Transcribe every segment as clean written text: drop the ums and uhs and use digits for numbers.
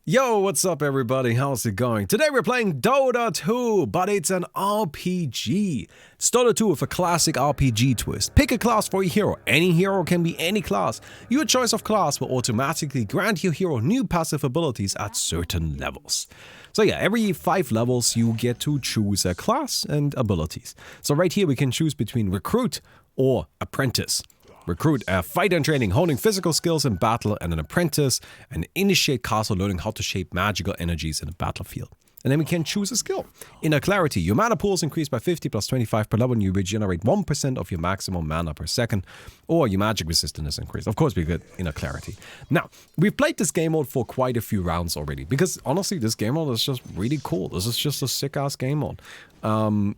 Yo, what's up everybody? How's it going? Today we're playing Dota 2, but it's an RPG. It's Dota 2 with a classic RPG twist. Pick a class for your hero. Any hero can be any class. Your choice of class will automatically grant your hero new passive abilities at certain levels. So yeah, every 5 levels you get to choose a class and abilities. So right here we can choose between Recruit or Apprentice. Recruit, fight and training, honing physical skills in battle, and an apprentice, and initiate castle, learning how to shape magical energies in the battlefield. And then we can choose a skill. Inner Clarity, your mana pool is increased by 50 plus 25 per level, and you regenerate 1% of your maximum mana per second, or your magic resistance is increased. Of course, we get Inner Clarity. Now, we've played this game mode for quite a few rounds already, because honestly, this game mode is just really cool. This is just a sick-ass game mode.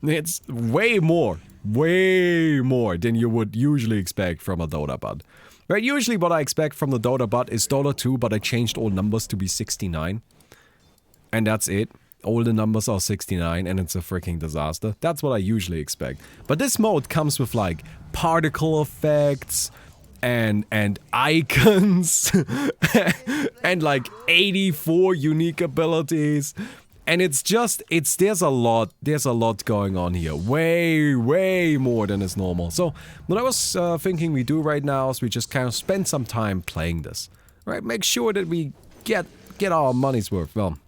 It's way more than you would usually expect from a Dota bot. Right, usually what I expect from the Dota bot is Dota 2, but I changed all numbers to be 69. And that's it. All the numbers are 69 and it's a freaking disaster. That's what I usually expect. But this mode comes with like particle effects and icons and like 84 unique abilities. And there's a lot going on here. Way more than is normal. So what I was thinking we do right now is we just kind of spend some time playing this. Right? Make sure that we get our money's worth. Well,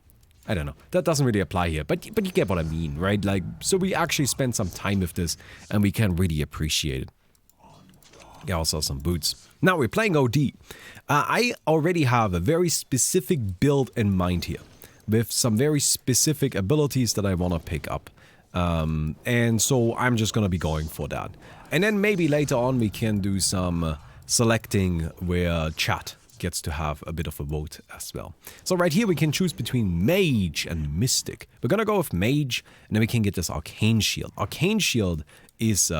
I don't know. That doesn't really apply here, but you get what I mean, right? Like, so we actually spend some time with this and we can really appreciate it. Yeah, also some boots. Now we're playing OD. I already have a very specific build in mind here, with some very specific abilities that I want to pick up. And so I'm just going to be going for that. And then maybe later on we can do some selecting where chat gets to have a bit of a vote as well. So right here we can choose between Mage and Mystic. We're going to go with Mage, and then we can get this Arcane Shield. Arcane Shield is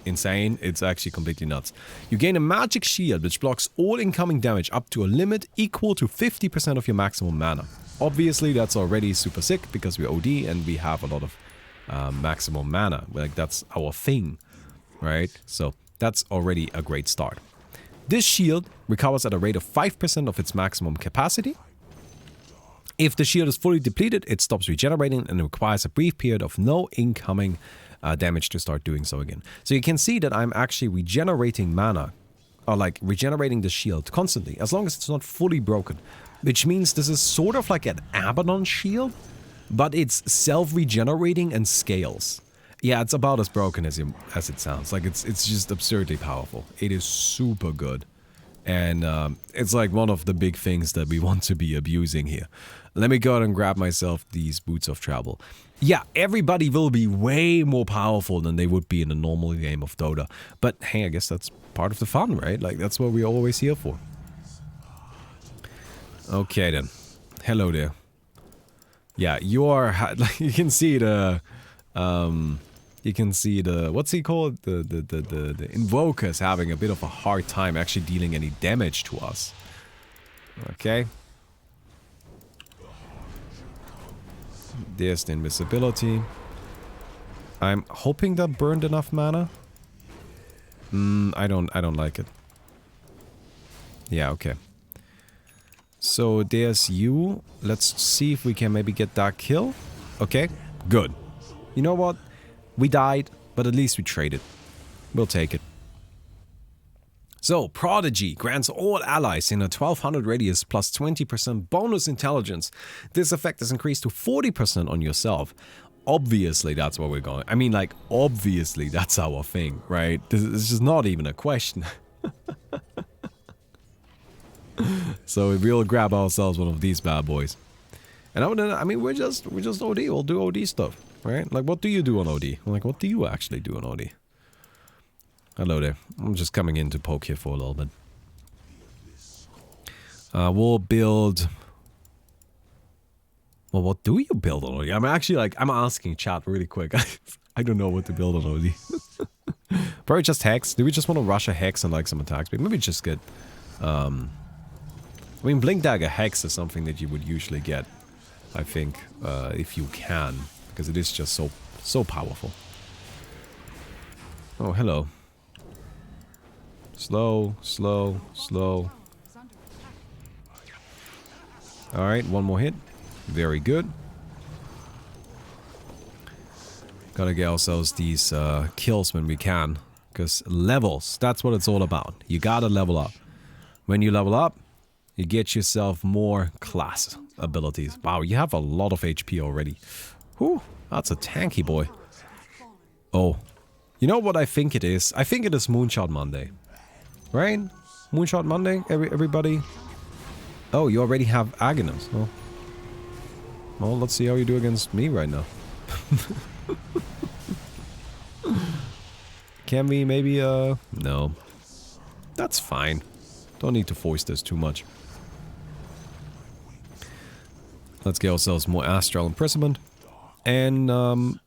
insane. It's actually completely nuts. You gain a magic shield which blocks all incoming damage up to a limit equal to 50% of your maximum mana. Obviously, that's already super sick because we're OD and we have a lot of maximum mana. Like, that's our thing, right? So that's already a great start. This shield recovers at a rate of 5% of its maximum capacity. If the shield is fully depleted, it stops regenerating and requires a brief period of no incoming damage to start doing so again. So you can see that I'm actually regenerating mana, or like regenerating the shield constantly, as long as it's not fully broken. Which means this is sort of like an Abaddon shield, but it's self-regenerating and scales. Yeah, it's about as broken as it sounds. Like, it's just absurdly powerful. It is super good. And it's like one of the big things that we want to be abusing here. Let me go ahead and grab myself these Boots of Travel. Yeah, everybody will be way more powerful than they would be in a normal game of Dota. But hey, I guess that's part of the fun, right? Like, that's what we're always here for. Okay then. Hello there. Yeah, you are, like, you can see the what's he called? The Invokers having a bit of a hard time actually dealing any damage to us. Okay. There's the invisibility. I'm hoping that burned enough mana. I don't like it. Yeah, okay. So there's you. Let's see if we can maybe get that kill. Okay, good. You know what? We died, but at least we traded. We'll take it. So, Prodigy grants all allies in a 1200 radius plus 20% bonus intelligence. This effect is increased to 40% on yourself. Obviously, that's what we're going. I mean, like, obviously, that's our thing, right? This is just not even a question. So we'll grab ourselves one of these bad boys. And I mean, we're just OD. We'll do OD stuff, right? Like, what do you do on OD? Like, what do you actually do on OD? Hello there. I'm just coming in to poke here for a little bit. We'll build... Well, what do you build on OD? I'm actually, like, I'm asking chat really quick. I don't know what to build on OD. Probably just Hex. Do we just want to rush a Hex and, like, some attacks? Maybe just get... I mean, Blink Dagger Hex is something that you would usually get, I think, if you can, because it is just so powerful. Oh, hello. Slow. Alright, one more hit. Very good. Gotta get ourselves these kills when we can. Because levels, that's what it's all about. You gotta level up. When you level up, you get yourself more class abilities. Wow, you have a lot of HP already. Whew, that's a tanky boy. Oh, you know what I think it is? I think it is Moonshot Monday. Right? Moonshot Monday, everybody? Oh, you already have Aghanim's. Oh. Well, let's see how you do against me right now. Can we maybe, no. That's fine. Don't need to force this too much. Let's get ourselves more Astral Imprisonment. And,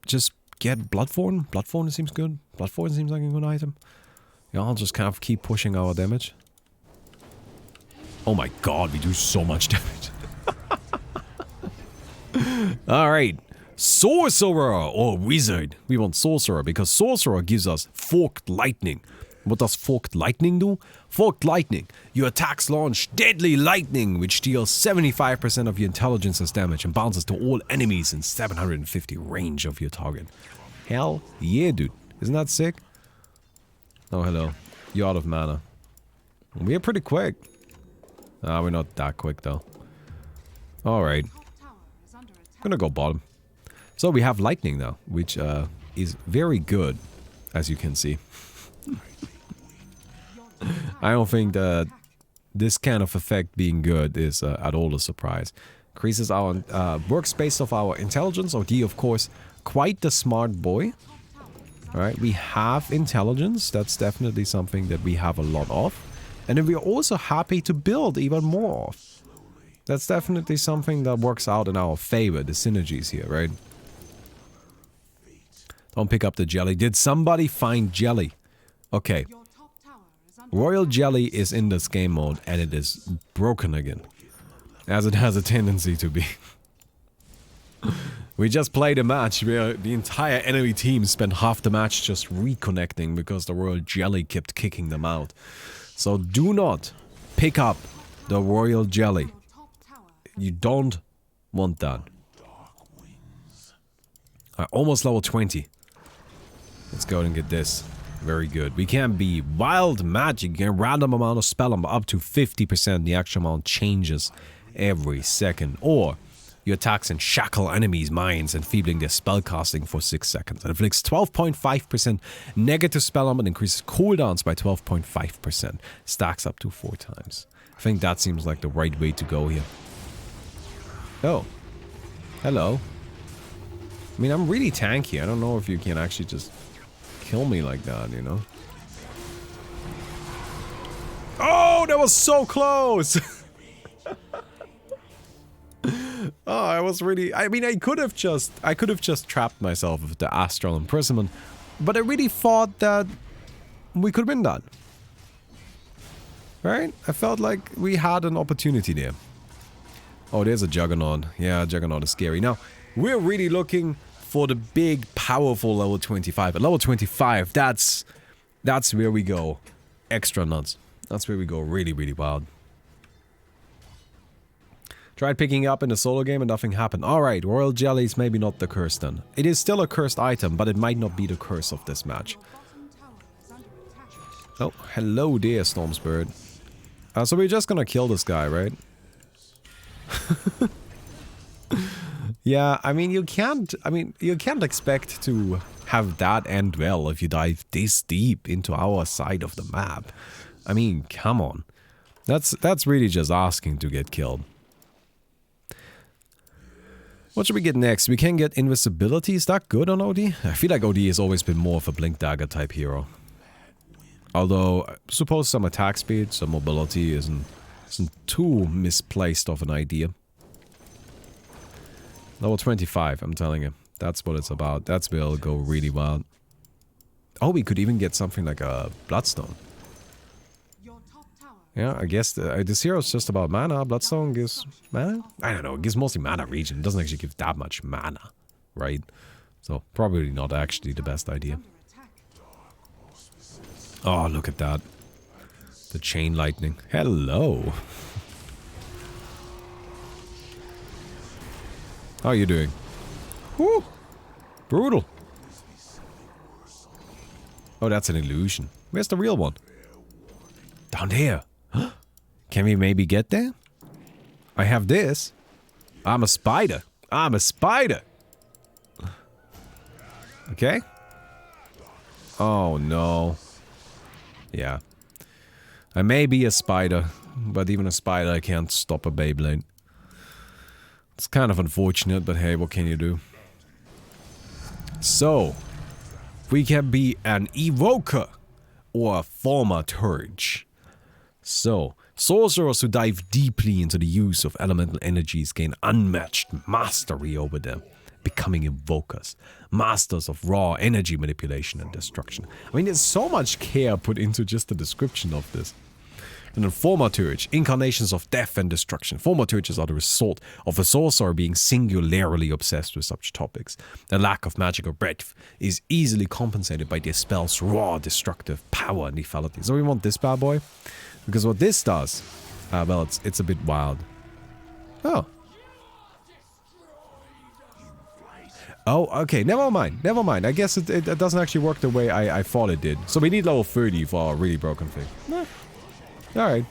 just get Bloodthorn. Bloodthorn seems good. Bloodthorn seems like a good item. Yeah, I'll just kind of keep pushing our damage. Oh my god, we do so much damage. Alright. Sorcerer or Wizard. We want Sorcerer because Sorcerer gives us Forked Lightning. What does Forked Lightning do? Forked Lightning. Your attacks launch deadly lightning, which deals 75% of your intelligence's damage and bounces to all enemies in 750 range of your target. Hell yeah, dude. Isn't that sick? Oh, hello. You're out of mana. We're pretty quick. We're not that quick, though. Alright. Gonna go bottom. So we have lightning now, which is very good, as you can see. I don't think that this kind of effect being good is at all a surprise. Increases our workspace of our intelligence. OD, of course, quite the smart boy. Alright, we have intelligence. That's definitely something that we have a lot of. And then we're also happy to build even more of. That's definitely something that works out in our favor, the synergies here, right? Don't pick up the jelly. Did somebody find jelly? Okay. Royal jelly is in this game mode and it is broken again. As it has a tendency to be. We just played a match where the entire enemy team spent half the match just reconnecting because the royal jelly kept kicking them out. So do not pick up the royal jelly. You don't want that. Almost level 20. Let's go and get this. Very good. We can be wild magic, get a random amount of spell up to 50%. The actual amount changes every second. Or your attacks and shackle enemies' minds, enfeebling their spellcasting for 6 seconds. It inflicts 12.5% negative spell and increases cooldowns by 12.5%. Stacks up to 4 times. I think that seems like the right way to go here. Oh. Hello. I mean, I'm really tanky. I don't know if you can actually just kill me like that, you know? Oh, that was so close! Oh, I was really... I mean, I could have just trapped myself with the Astral Imprisonment, but I really thought that we could win that. Right? I felt like we had an opportunity there. Oh, there's a Juggernaut. Yeah, Juggernaut is scary. Now, we're really looking for the big, powerful level 25. At level 25, that's where we go extra nuts. That's where we go really, really wild. Tried picking up in the solo game and nothing happened. Alright, Royal Jelly is maybe not the curse then. It is still a cursed item, but it might not be the curse of this match. Oh, hello there, Stormsbird. So we're just gonna kill this guy, right? Yeah, I mean, you can't expect to have that end well if you dive this deep into our side of the map. I mean, come on. That's really just asking to get killed. What should we get next? We can get invisibility. Is that good on OD? I feel like OD has always been more of a blink dagger type hero. Although, I suppose some attack speed, some mobility isn't too misplaced of an idea. Level 25, I'm telling you. That's what it's about. That's where it'll go really wild. Oh, we could even get something like a Bloodstone. Yeah, I guess this hero is just about mana. Bloodstone gives mana? I don't know, it gives mostly mana regen. It doesn't actually give that much mana, right? So, probably not actually the best idea. Oh, look at that. The chain lightning. Hello. How are you doing? Woo! Brutal. Oh, that's an illusion. Where's the real one? Down there. Can we maybe get there? I have this. I'm a spider. I'm a spider. Okay. Oh, no. Yeah. I may be a spider, but even a spider can't stop a Beyblade. It's kind of unfortunate, but hey, what can you do? So, we can be an evoker or a thaumaturge. So, sorcerers who dive deeply into the use of elemental energies gain unmatched mastery over them, becoming evokers, masters of raw energy manipulation and destruction. I mean, there's so much care put into just the description of this. And then thaumaturge, incarnations of death and destruction. Thaumaturges are the result of a sorcerer being singularly obsessed with such topics. The lack of magical breadth is easily compensated by their spell's raw destructive power and lethality. So we want this bad boy, because what this does, well, it's a bit wild. Oh. Oh, okay, never mind, never mind. I guess it doesn't actually work the way I thought it did. So we need level 30 for our really broken thing. Nah. Alright.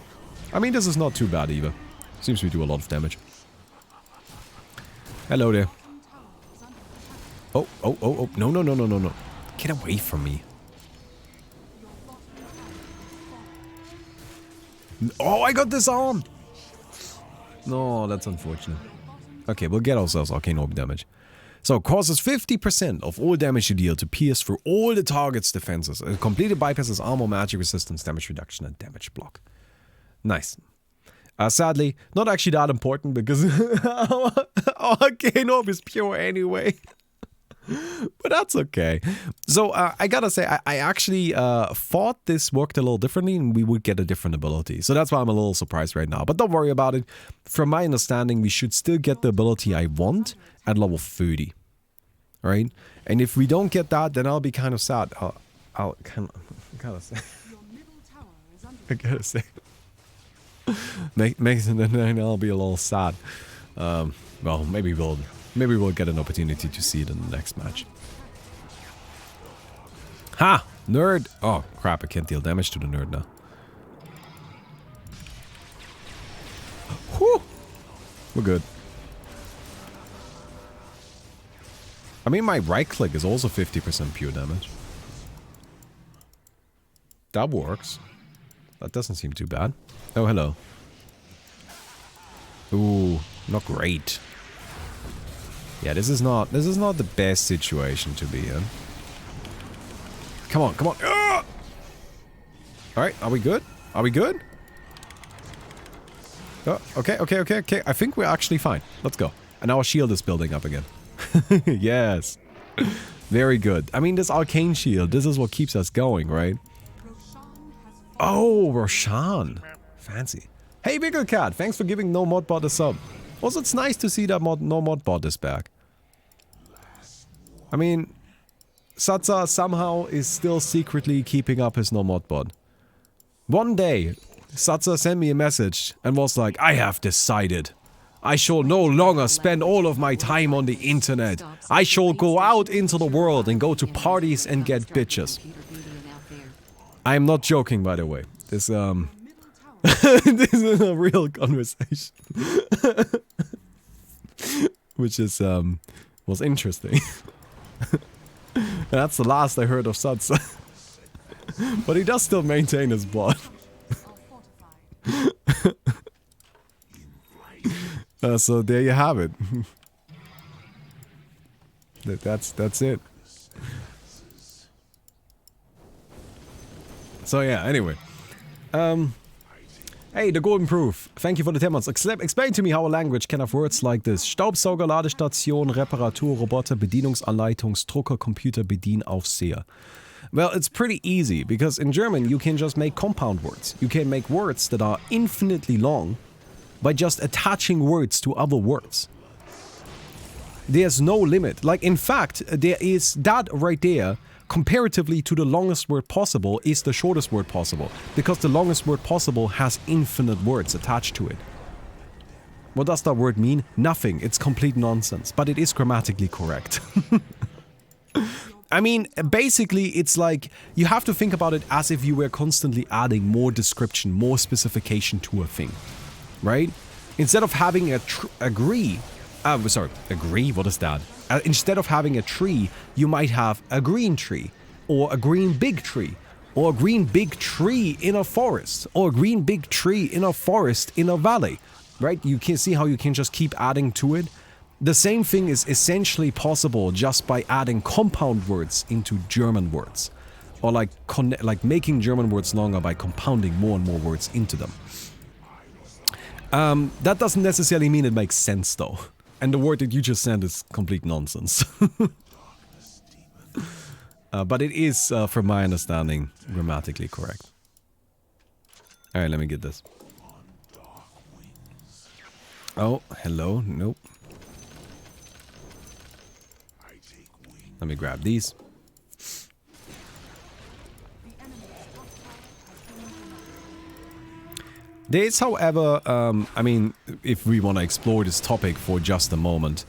I mean, this is not too bad either. Seems we do a lot of damage. Hello there. Oh, oh, oh, oh. No, no, no, no, no, no. Get away from me. Oh, I got disarmed! No, that's unfortunate. Okay, we'll get ourselves arcane orb damage. So, causes 50% of all damage you deal to pierce through all the target's defenses. It completely bypasses armor, magic resistance, damage reduction, and damage block. Nice. Sadly, not actually that important because our arcane orb is pure anyway. But that's okay. So, I gotta say, I actually thought this worked a little differently and we would get a different ability. So that's why I'm a little surprised right now. But don't worry about it. From my understanding, we should still get the ability I want at level 30. Alright? And if we don't get that, then I'll be kind of sad. I gotta say. I gotta say. Then I'll be a little sad. Well, maybe we'll get an opportunity to see it in the next match. Ha! Nerd! Oh, crap, I can't deal damage to the nerd now. Whew! We're good. I mean, my right click is also 50% pure damage. That works. That doesn't seem too bad. Oh, hello. Ooh, not great. Yeah, this is not the best situation to be in. Come on, come on. Alright, are we good? Are we good? Oh, okay, okay, okay, okay. I think we're actually fine. Let's go. And our shield is building up again. Yes. Very good. I mean, this arcane shield, this is what keeps us going, right? Oh, Roshan. Fancy. Hey, Wigglecat, thanks for giving No Modbot a sub. Also, it's nice to see that No Modbot is back. I mean, Satsa somehow is still secretly keeping up his No Modbot. One day, Satsa sent me a message and was like, I have decided. I shall no longer spend all of my time on the internet. I shall go out into the world and go to parties and get bitches. I'm not joking, by the way. This, this is a real conversation. Which is, was interesting. That's the last I heard of Satsa. But he does still maintain his bot. So there you have it. That's it. So yeah, anyway. Hey, the Golden Proof. Thank you for the 10 months. Explain to me how a language can have words like this. Staubsauger, Ladestation, Reparatur, Roboter, Bedienungsanleitung, Drucker, Computer, Bedienaufseher. Well, it's pretty easy, because in German you can just make compound words. You can make words that are infinitely long by just attaching words to other words. There's no limit. Like, in fact, there is that right there, comparatively to the longest word possible, is the shortest word possible. Because the longest word possible has infinite words attached to it. What does that word mean? Nothing. It's complete nonsense. But it is grammatically correct. I mean, basically, it's like you have to think about it as if you were constantly adding more description, more specification to a thing, right? Instead of having agree, what is that? Instead of having a tree, you might have a green tree, or a green big tree, or a green big tree in a forest, or a green big tree in a forest in a valley, right? You can see how you can just keep adding to it. The same thing is essentially possible just by adding compound words into German words. Or like making German words longer by compounding more and more words into them. That doesn't necessarily mean it makes sense though. And the word that you just said is complete nonsense. But it is, from my understanding, grammatically correct. Alright, let me get this. Oh, hello, nope. Let me grab these. There is, however, I mean, if we want to explore this topic for just a moment.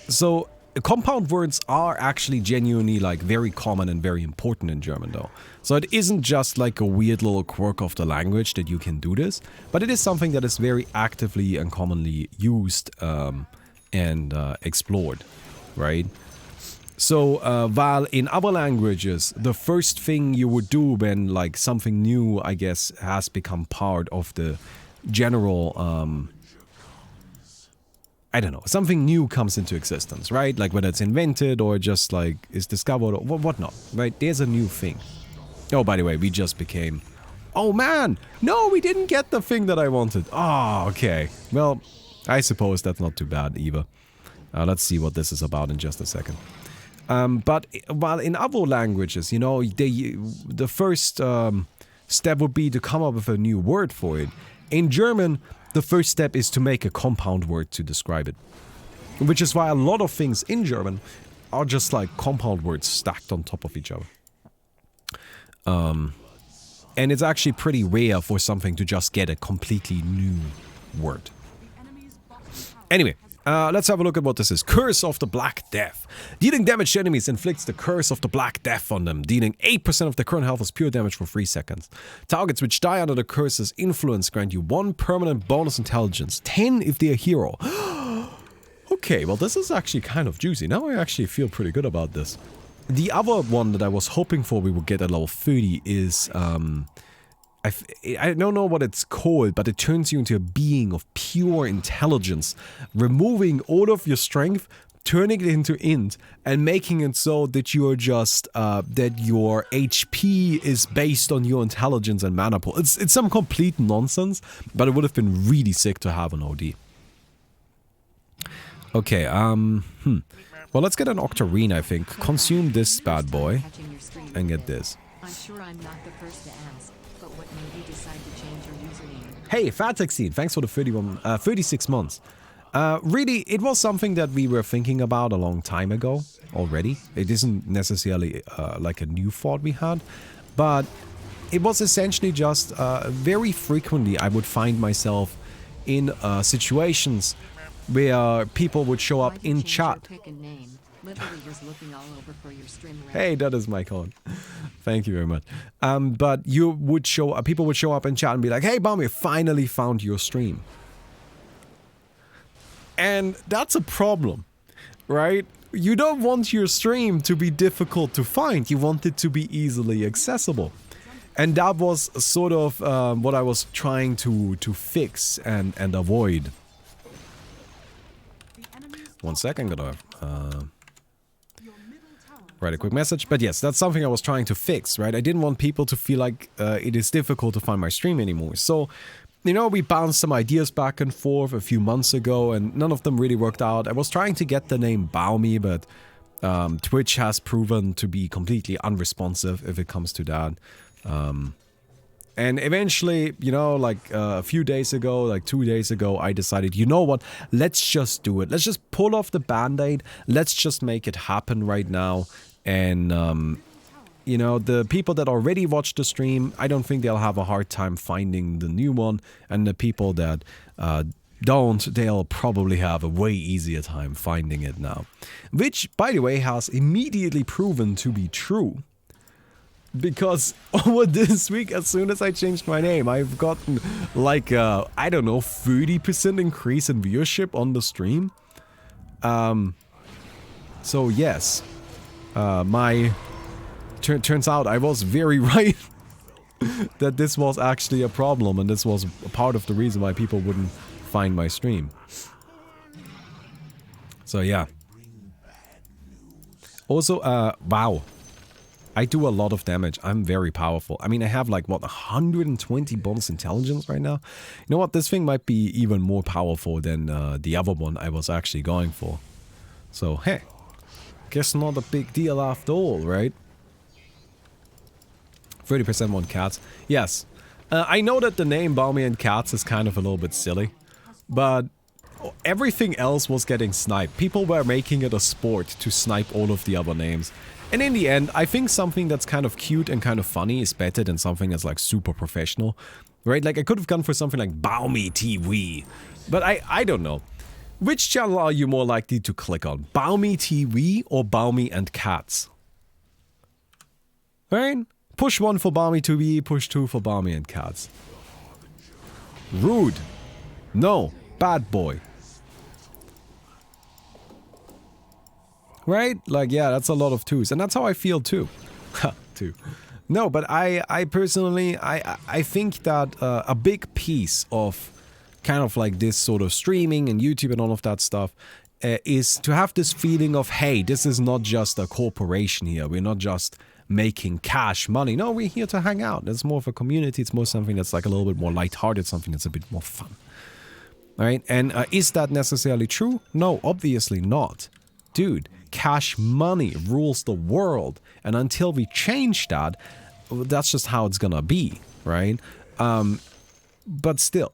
So, compound words are actually genuinely, like, very common and very important in German, though. So it isn't just like a weird little quirk of the language that you can do this, but it is something that is very actively and commonly used and explored, right? So, while in other languages, the first thing you would do when, like, something new, I guess, has become part of the general, I don't know, something new comes into existence, right? Like, whether it's invented or just, like, is discovered or whatnot, right? There's a new thing. Oh, by the way, we just became... Oh, man! No, we didn't get the thing that I wanted. Oh, okay. Well, I suppose that's not too bad either. Let's see what this is about in just a second. But while in other languages, you know, the first step would be to come up with a new word for it. In German, the first step is to make a compound word to describe it. Which is why a lot of things in German are just like compound words stacked on top of each other. And it's actually pretty rare for something to just get a completely new word. Anyway. Let's have a look at what this is. Curse of the Black Death. Dealing damage to enemies inflicts the Curse of the Black Death on them, dealing 8% of their current health as pure damage for 3 seconds. Targets which die under the curse's influence grant you 1 permanent bonus intelligence, 10 if they're a hero. Okay, well this is actually kind of juicy. Now I actually feel pretty good about this. The other one that I was hoping for we would get at level 30 is... I don't know what it's called, but it turns you into a being of pure intelligence, removing all of your strength, turning it into int, and making it so that you're just, that your HP is based on your intelligence and mana pool. It's some complete nonsense, but it would have been really sick to have an OD. Okay, well, let's get an Octarine, I think. Consume this bad boy, and get this. I'm sure I'm not the first to ask. What made you decide to change your username? Hey, Fat16, thanks for the 36 months. Really, it was something that we were thinking about a long time ago already. It isn't necessarily like a new thought we had, but it was essentially just very frequently I would find myself in situations where people would show up in chat. Literally just looking all over for your stream. Hey, that is my code. Thank you very much. But you would people would show up in chat and be like, "Hey, Bomb, we finally found your stream." And that's a problem, right? You don't want your stream to be difficult to find. You want it to be easily accessible. And that was sort of what I was trying to fix and avoid. 1 second, gonna write a quick message. But yes, that's something I was trying to fix, right? I didn't want people to feel like it is difficult to find my stream anymore. So, you know, we bounced some ideas back and forth a few months ago, and none of them really worked out. I was trying to get the name Baumi, but Twitch has proven to be completely unresponsive if it comes to that. And eventually, you know, like a few days ago, like 2 days ago, I decided, you know what, let's just do it. Let's just pull off the band-aid. Let's just make it happen right now. And, you know, the people that already watched the stream, I don't think they'll have a hard time finding the new one. And the people that don't, they'll probably have a way easier time finding it now. Which, by the way, has immediately proven to be true. Because over this week, as soon as I changed my name, I've gotten like I don't know, 30% increase in viewership on the stream. So yes, turns out I was very right that this was actually a problem, and this was part of the reason why people wouldn't find my stream. So yeah. Also, wow. I do a lot of damage. I'm very powerful. I mean, I have like, what, 120 bonus intelligence right now? You know what? This thing might be even more powerful than the other one I was actually going for. So, hey. Guess not a big deal after all, right? 30% on cats. Yes. I know that the name Balmy and Cats is kind of a little bit silly. But everything else was getting sniped. People were making it a sport to snipe all of the other names. And in the end, I think something that's kind of cute and kind of funny is better than something that's like super professional. Right? Like I could have gone for something like Balmy TV. But I don't know. Which channel are you more likely to click on? Balmy TV or Balmy and Cats? Right? Push 1 for Balmy TV, push 2 for Balmy and Cats. Rude. No. Bad boy. Right? Like, yeah, that's a lot of 2s. And that's how I feel too. Ha, 2. No, but I personally, I think that a big piece of kind of like this sort of streaming and YouTube and all of that stuff is to have this feeling of, hey, this is not just a corporation here. We're not just making cash money. No, we're here to hang out. It's more of a community. It's more something that's like a little bit more lighthearted, something that's a bit more fun. All right? And is that necessarily true? No, obviously not. Dude, cash money rules the world. And until we change that, that's just how it's gonna be, right? But still.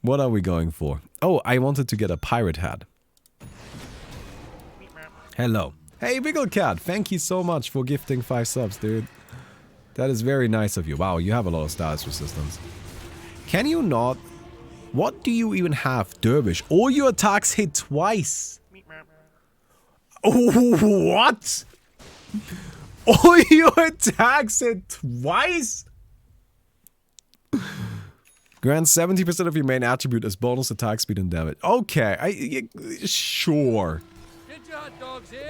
What are we going for? Oh, I wanted to get a pirate hat. Hello. Hey, Wiggle Cat, thank you so much for gifting 5 subs, dude. That is very nice of you. Wow, you have a lot of status resistance. Can you not? What do you even have? Dervish. All your attacks hit twice. Oh, what? All your attacks hit twice? Grants 70% of your main attribute as bonus attack speed and damage. Okay, sure.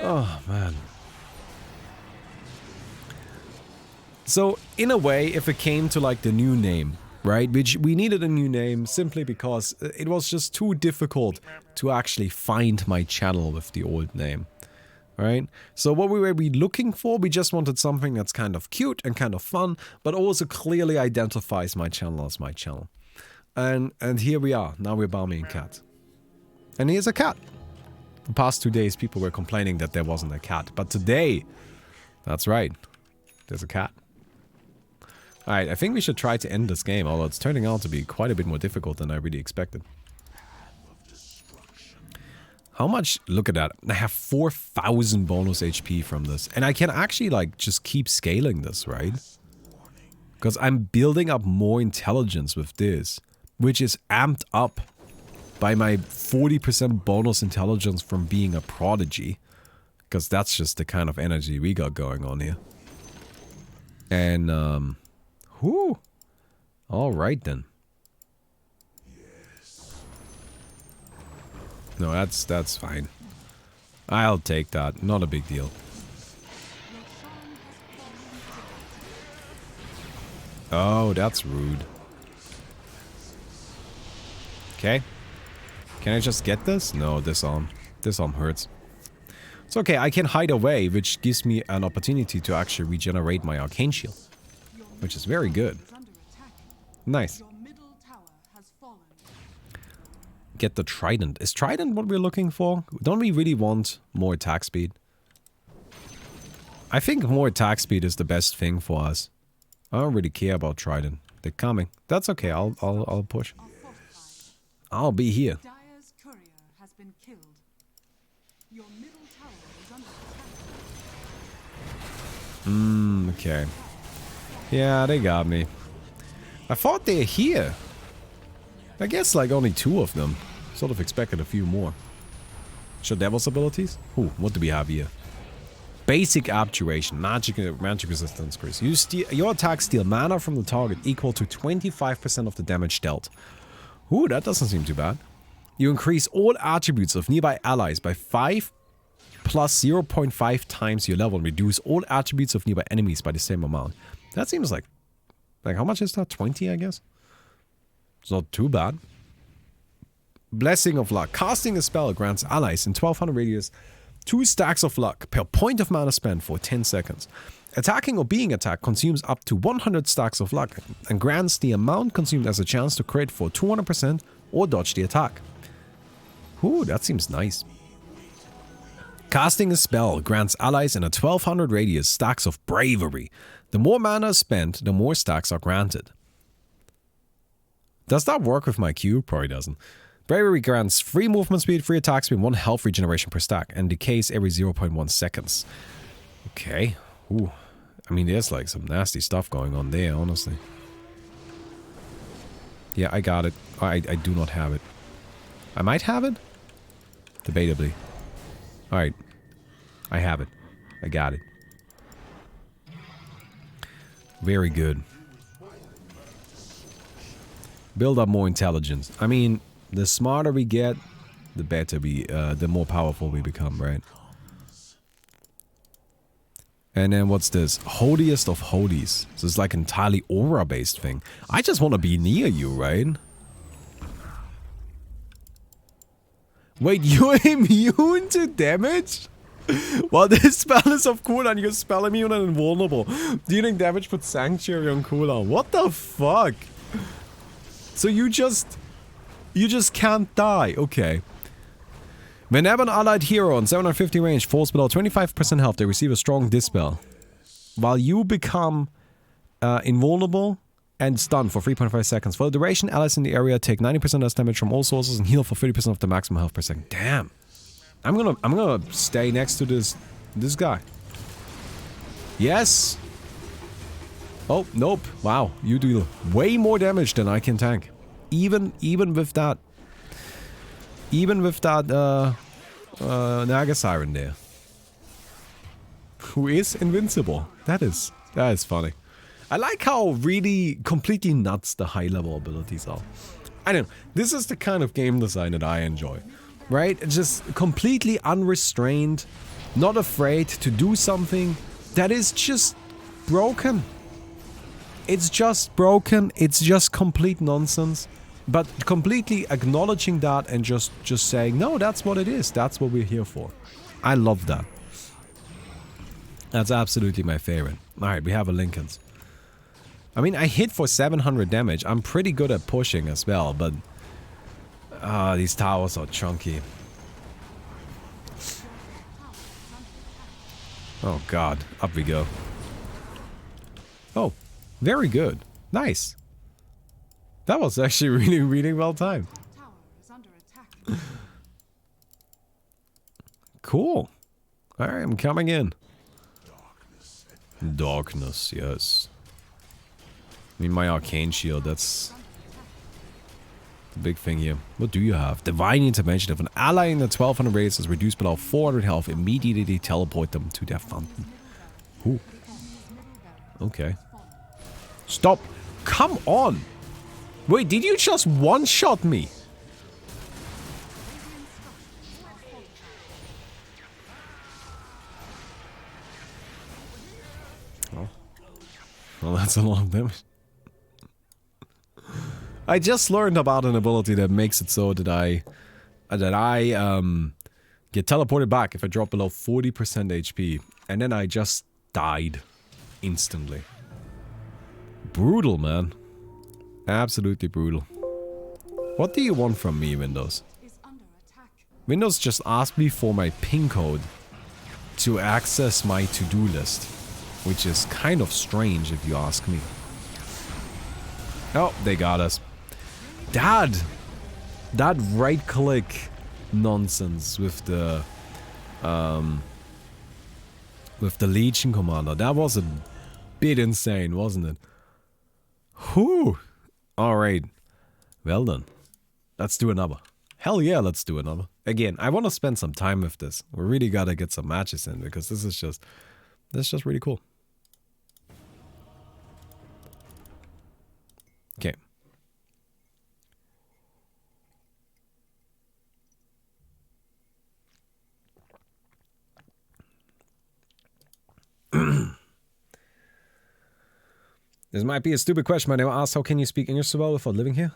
Oh, man. So, in a way, if it came to like the new name, right? Which we needed a new name simply because it was just too difficult to actually find my channel with the old name. Right? So what were we looking for? We just wanted something that's kind of cute and kind of fun, but also clearly identifies my channel as my channel. And here we are. Now we're Balmy and Cat. And here's a cat. The past 2 days people were complaining that there wasn't a cat. But today, that's right. There's a cat. Alright, I think we should try to end this game, although it's turning out to be quite a bit more difficult than I really expected. How much? Look at that. I have 4,000 bonus HP from this. And I can actually, like, just keep scaling this, right? Because I'm building up more intelligence with this, which is amped up by my 40% bonus intelligence from being a prodigy. Because that's just the kind of energy we got going on here. And, whew. Alright then. No, that's fine. I'll take that. Not a big deal. Oh, that's rude. Okay. Can I just get this? No, this arm. This arm hurts. It's okay, I can hide away, which gives me an opportunity to actually regenerate my arcane shield. Which is very good. Nice. Get the trident. Is trident what we're looking for? Don't we really want more attack speed? I think more attack speed is the best thing for us. I don't really care about trident. They're coming. That's okay. I'll push. I'll be here. Okay. Yeah, they got me. I thought they're here. I guess like only 2 of them. Sort of expected a few more. Show Devil's abilities? Ooh, what do we have here? Basic Abjuration. Magic resistance increase. Your attacks steal mana from the target equal to 25% of the damage dealt. Ooh, that doesn't seem too bad. You increase all attributes of nearby allies by 5 plus 0.5 times your level and reduce all attributes of nearby enemies by the same amount. That seems like how much is that? 20, I guess? It's not too bad. Blessing of Luck. Casting a spell grants allies in 1200 radius 2 stacks of luck per point of mana spent for 10 seconds. Attacking or being attacked consumes up to 100 stacks of luck and grants the amount consumed as a chance to crit for 200% or dodge the attack. Ooh, that seems nice. Casting a spell grants allies in a 1200 radius stacks of Bravery. The more mana spent, the more stacks are granted. Does that work with my Q? Probably doesn't. Bravery grants free movement speed, free attack speed, 1 health regeneration per stack, and decays every 0.1 seconds. Okay. Ooh. I mean, there's like some nasty stuff going on there, honestly. Yeah, I got it. I do not have it. I might have it? Debatably. Alright. I have it. I got it. Very good. Build up more intelligence. I mean, the smarter we get, the better the more powerful we become, right? And then what's this? Holiest of Holies. So it's like an entirely aura-based thing. I just want to be near you, right? Wait, you're immune to damage? Well, this spell is off cooldown. You're spell immune and invulnerable. Dealing damage puts Sanctuary on cooldown. What the fuck? So you just can't die. Okay. Whenever an allied hero on 750 range falls below 25% health, they receive a strong dispel. While you become invulnerable and stunned for 3.5 seconds. For the duration, allies in the area take 90% less damage from all sources and heal for 30% of the maximum health per second. Damn. I'm gonna stay next to this guy. Yes. Oh, nope. Wow, you do way more damage than I can tank. Even with that. Even with that Naga Siren there. Who is invincible. That is funny. I like how really completely nuts the high level abilities are. I don't know. This is the kind of game design that I enjoy. Right? Just completely unrestrained. Not afraid to do something that is just broken. It's just broken. It's just complete nonsense. But completely acknowledging that and just saying, no, that's what it is. That's what we're here for. I love that. That's absolutely my favorite. Alright, we have a Lincoln's. I mean, I hit for 700 damage. I'm pretty good at pushing as well, but... these towers are chunky. Oh god, up we go. Oh, very good. Nice. That was actually really well timed. Cool. Alright, I'm coming in. Darkness, yes. I mean, my arcane shield, that's the big thing here. What do you have? Divine Intervention. If an ally in the 1200 radius is reduced below 400 health, immediately teleport them to their fountain. Ooh. Okay. Stop. Come on. Wait, did you just one-shot me? Oh. Well, that's a lot of damage. I just learned about an ability that makes it so that I get teleported back if I drop below 40% HP, and then I just died instantly. Brutal, man. Absolutely brutal. What do you want from me, Windows? Windows just asked me for my PIN code to access my to-do list, which is kind of strange if you ask me. Oh, they got us. Dad! That right-click nonsense with the Legion commander, that was a bit insane, wasn't it? Whew! Alright. Well done. Let's do another. Hell yeah, let's do another. Again, I want to spend some time with this. We really gotta get some matches in because this is just really cool. Okay. This might be a stupid question, but I asked, how can you speak English so well without living here?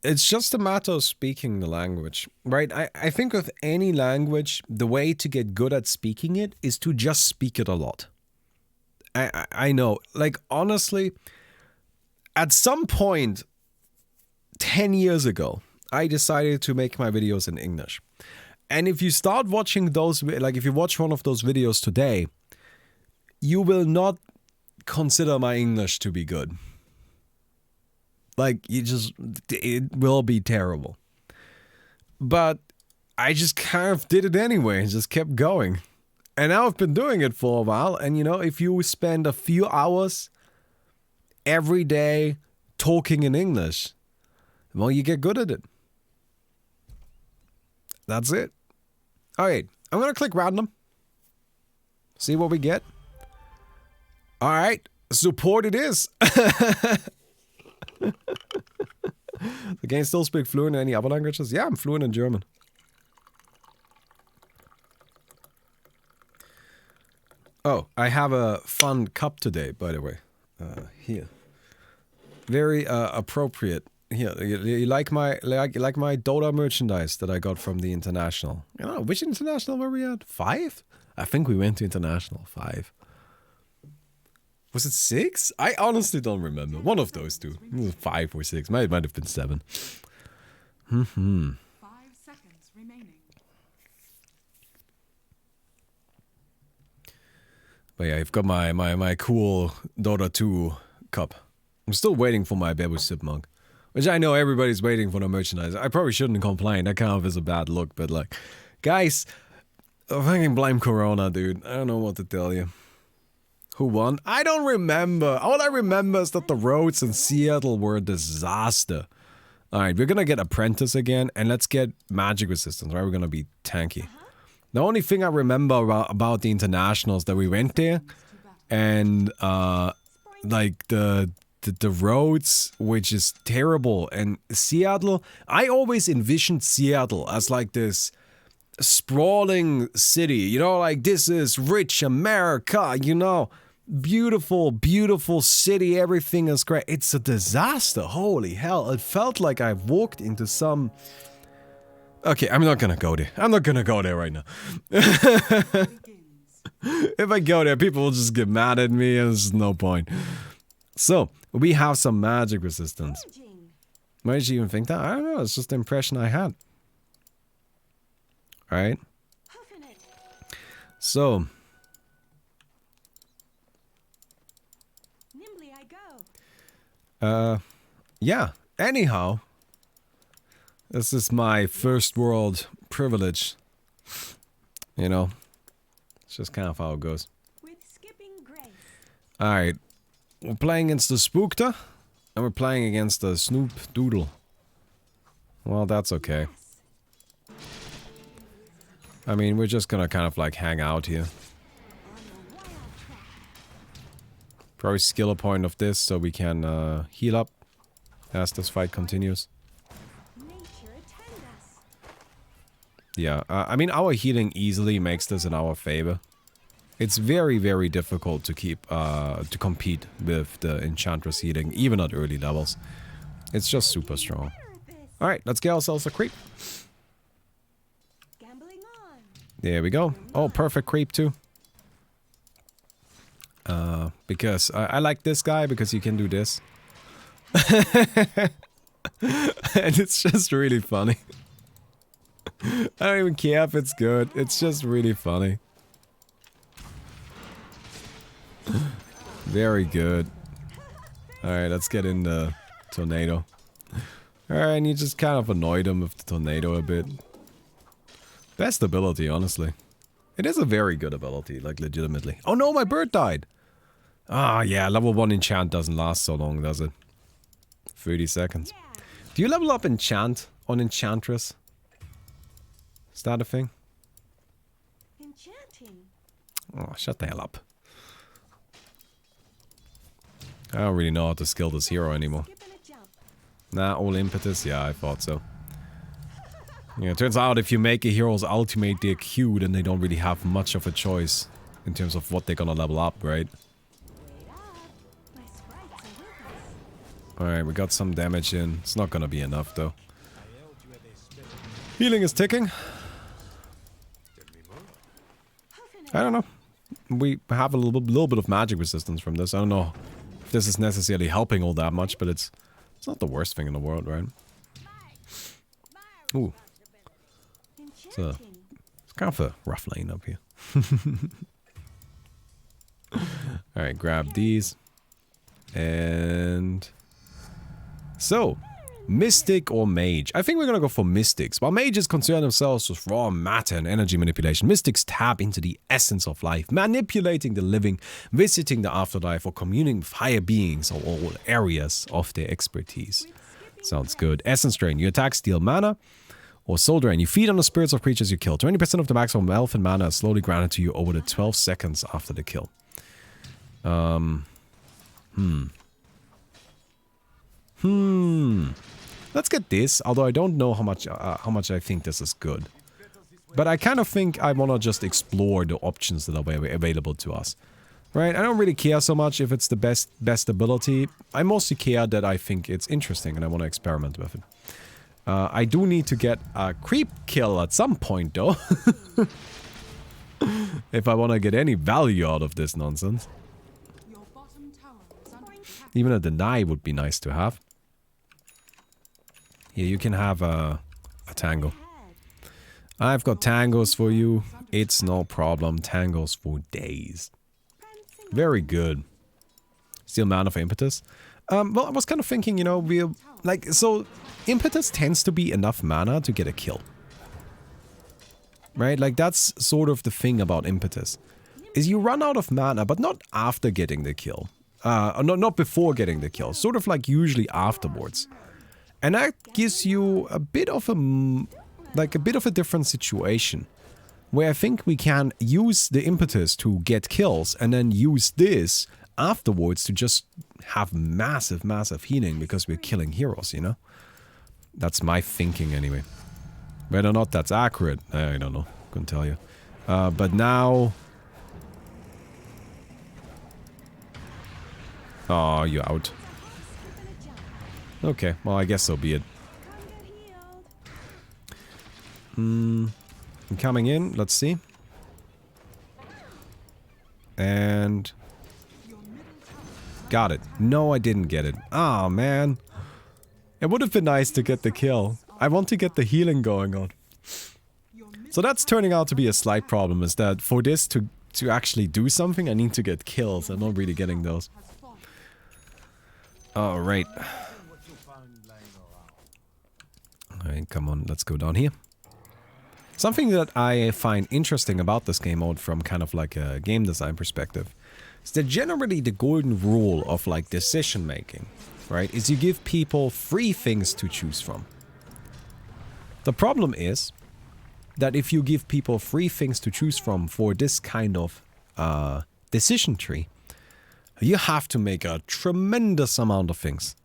It's just a matter of speaking the language, right? I think with any language, the way to get good at speaking it is to just speak it a lot. I know, like, honestly, at some point 10 years ago, I decided to make my videos in English. And if you start watching those, like if you watch one of those videos today, you will not consider my English to be good. Like, it will be terrible. But I just kind of did it anyway and just kept going. And now I've been doing it for a while. And you know, if you spend a few hours every day talking in English, well, you get good at it. That's it. Alright, I'm gonna click random. See what we get. Alright, support it is. The game still speak fluent in any other languages? Yeah, I'm fluent in German. Oh, I have a fun cup today, by the way. Here. Very appropriate. Here, you like my Dota merchandise that I got from the International. You know, which International were we at? 5? I think we went to International 5. Was it 6? I honestly don't remember. One of those two. 5 or 6. Might have been 7. 5 seconds remaining. But yeah, I've got my cool Dota 2 cup. I'm still waiting for my Bebu Sip mug. Which I know everybody's waiting for the merchandise. I probably shouldn't complain. That kind of is a bad look. But like, guys, I fucking blame Corona, dude. I don't know what to tell you. Who won? I don't remember. All I remember is that the roads in Seattle were a disaster. Alright, we're gonna get Apprentice again, and let's get Magic Resistance, right? We're gonna be Tanky. The only thing I remember about the Internationals that we went there, and like the roads, which is terrible, and Seattle, I always envisioned Seattle as like this sprawling city, you know, like this is rich America, you know. Beautiful, beautiful city. Everything is great. It's a disaster. Holy hell. It felt like I walked into some... Okay, I'm not gonna go there. I'm not gonna go there right now. If I go there, people will just get mad at me and there's no point. So, we have some magic resistance. Why did you even think that? I don't know. It's just the impression I had. Alright. So... yeah, anyhow, this is my first world privilege, you know, it's just kind of how it goes. Alright, we're playing against the Spookter, and we're playing against the Snoop Doodle. Well, that's okay. I mean, we're just gonna kind of like hang out here. Probably skill a point of this so we can heal up as this fight continues. Yeah, I mean, our healing easily makes this in our favor. It's very, very difficult to keep, to compete with the Enchantress healing, even at early levels. It's just super strong. Alright, let's get ourselves a creep. There we go. Oh, perfect creep too. Because I like this guy because you can do this. And it's just really funny. I don't even care if it's good. It's just really funny. Very good. Alright, let's get in the tornado. Alright, and you just kind of annoyed him with the tornado a bit. Best ability, honestly. It is a very good ability, like legitimately. Oh no, my bird died! Ah, yeah, level 1 enchant doesn't last so long, does it? 30 seconds. Do you level up enchant on Enchantress? Is that a thing? Enchanting. Oh, shut the hell up. I don't really know how to skill this hero anymore. Skip and a jump. Nah, all impetus? Yeah, I thought so. Yeah, it turns out if you make a hero's ultimate their Q, then they don't really have much of a choice in terms of what they're gonna level up, right? Wait up. My sprites are with us. Alright, we got some damage in. It's not gonna be enough, though. Healing is ticking. I don't know. We have a little bit of magic resistance from this. I don't know if this is necessarily helping all that much, but it's not the worst thing in the world, right? Ooh. It's kind of a rough lane up here. Alright, grab these. And... So, Mystic or Mage? I think we're gonna go for Mystics. While Mages concern themselves with raw matter and energy manipulation, Mystics tap into the essence of life, manipulating the living, visiting the afterlife, or communing with higher beings or all areas of their expertise. Sounds good. Essence Drain. You attack, steal mana. Or Soul Drain. You feed on the spirits of creatures you kill. 20% of the maximum health and mana is slowly granted to you over the 12 seconds after the kill. Let's get this, although I don't know how much I think this is good. But I kind of think I want to just explore the options that are available to us. Right? I don't really care so much if it's the best ability. I mostly care that I think it's interesting and I want to experiment with it. I do need to get a creep kill at some point, though. If I want to get any value out of this nonsense. Your bottom tower is under attack. Even a deny would be nice to have. Here, you can have a tango. I've got tangos for you. It's no problem. Tangos for days. Very good. Steal mana for impetus. Well, I was kind of thinking, you know, so impetus tends to be enough mana to get a kill. Right? Like, that's sort of the thing about impetus. Is you run out of mana, but not after getting the kill. Not before getting the kill. Sort of like usually afterwards. And that gives you a bit of a different situation. Where I think we can use the impetus to get kills and then use this afterwards to just have massive healing because we're killing heroes, you know? That's my thinking anyway. Whether or not that's accurate, I don't know. Couldn't tell you. But now... Oh, you're out. Okay, well, I guess so be it. I'm coming in, let's see. And... Got it. No, I didn't get it. Ah, man. It would have been nice to get the kill. I want to get the healing going on. So that's turning out to be a slight problem, is that for this to actually do something, I need to get kills. I'm not really getting those. Alright. Alright, come on, let's go down here. Something that I find interesting about this game mode from kind of like a game design perspective is that generally the golden rule of like decision making, right, is you give people 3 things to choose from. The problem is that if you give people 3 things to choose from for this kind of decision tree, you have to make a tremendous amount of things.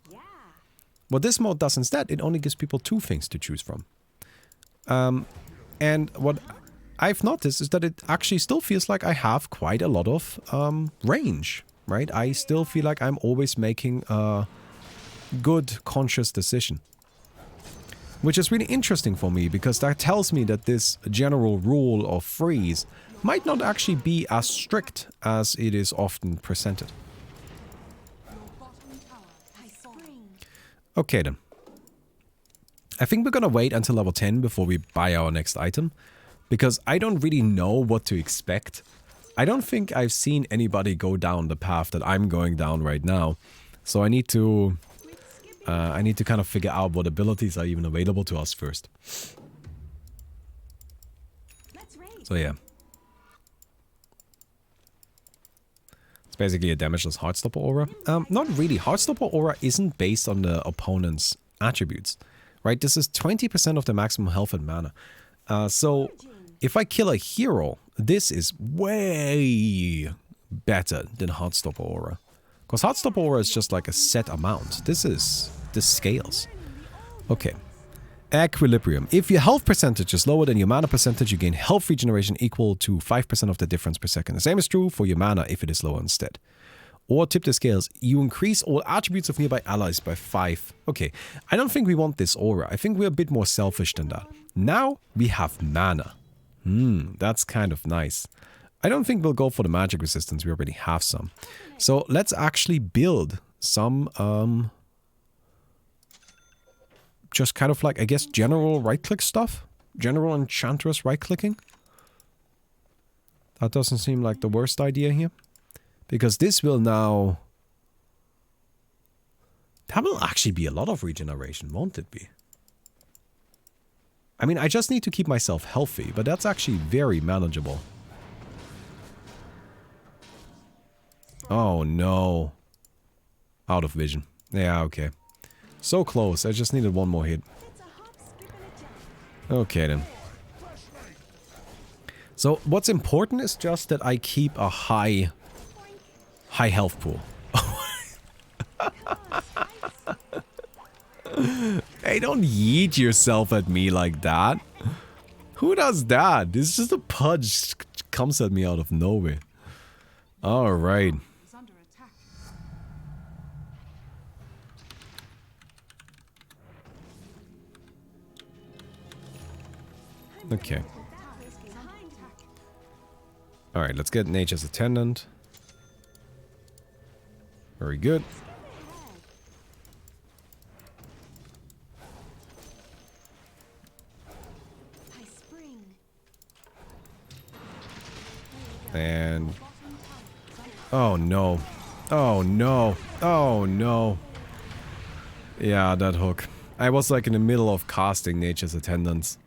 What this mode does instead, it only gives people 2 things to choose from. And what I've noticed is that it actually still feels like I have quite a lot of range, right? I still feel like I'm always making a good, conscious decision. Which is really interesting for me, because that tells me that this general rule of freeze might not actually be as strict as it is often presented. Okay then. I think we're gonna wait until level 10 before we buy our next item, because I don't really know what to expect. I don't think I've seen anybody go down the path that I'm going down right now, so I need to kind of figure out what abilities are even available to us first. So yeah. Let's basically a damageless Heartstopper aura. Not really. Heartstopper aura isn't based on the opponent's attributes, right? This is 20% of the maximum health and mana. So if I kill a hero, this is way better than Heartstopper aura. Because Heartstopper aura is just like a set amount. This scales. Okay. Equilibrium. If your health percentage is lower than your mana percentage, you gain health regeneration equal to 5% of the difference per second. The same is true for your mana if it is lower instead. Or tip the scales. You increase all attributes of nearby allies by 5. Okay, I don't think we want this aura. I think we're a bit more selfish than that. Now we have mana. That's kind of nice. I don't think we'll go for the magic resistance. We already have some. So let's actually build some... just kind of like, I guess, general right-click stuff. General Enchantress right-clicking. That doesn't seem like the worst idea here. Because this will now... That will actually be a lot of regeneration, won't it be? I mean, I just need to keep myself healthy, but that's actually very manageable. Oh, no. Out of vision. Yeah, okay. So close, I just needed one more hit. Okay then. So what's important is just that I keep a high health pool. Hey, don't yeet yourself at me like that. Who does that? It's just a pudge comes at me out of nowhere. Alright. Is under attack. Okay. Alright, let's get Nature's Attendant. Very good. And... oh no. Oh no. Oh no. Yeah, that hook. I was like in the middle of casting Nature's Attendants.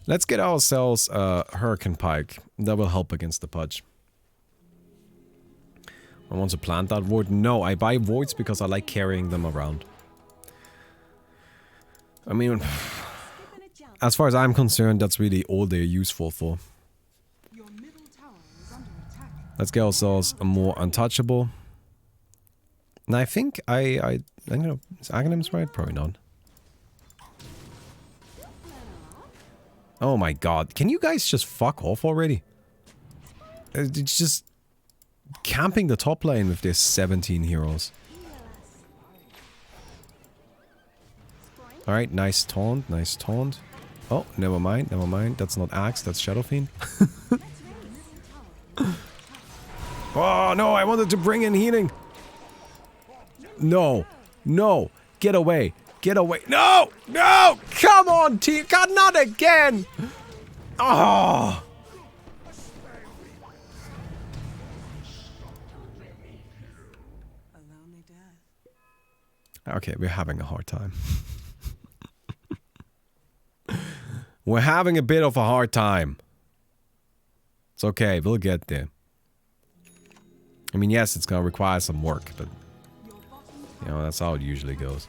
Let's get ourselves a Hurricane Pike. That will help against the Pudge. I want to plant that void. No, I buy voids because I like carrying them around. I mean, as far as I'm concerned, that's really all they're useful for. Your middle tower is under attack. Let's get ourselves a more untouchable. And I think I don't know, is Aghanims right? Probably not. Oh my god, can you guys just fuck off already? It's just camping the top lane with their 17 heroes. Alright, nice taunt, nice taunt. Oh, never mind, never mind. That's not Axe, that's Shadow Fiend. Oh no, I wanted to bring in healing. No, no, get away. Get away. No! No! Come on, team! God, not again! Oh! A lonely death. Okay, we're having a hard time. We're having a bit of a hard time. It's okay, we'll get there. I mean, yes, it's gonna require some work, but... you know, that's how it usually goes.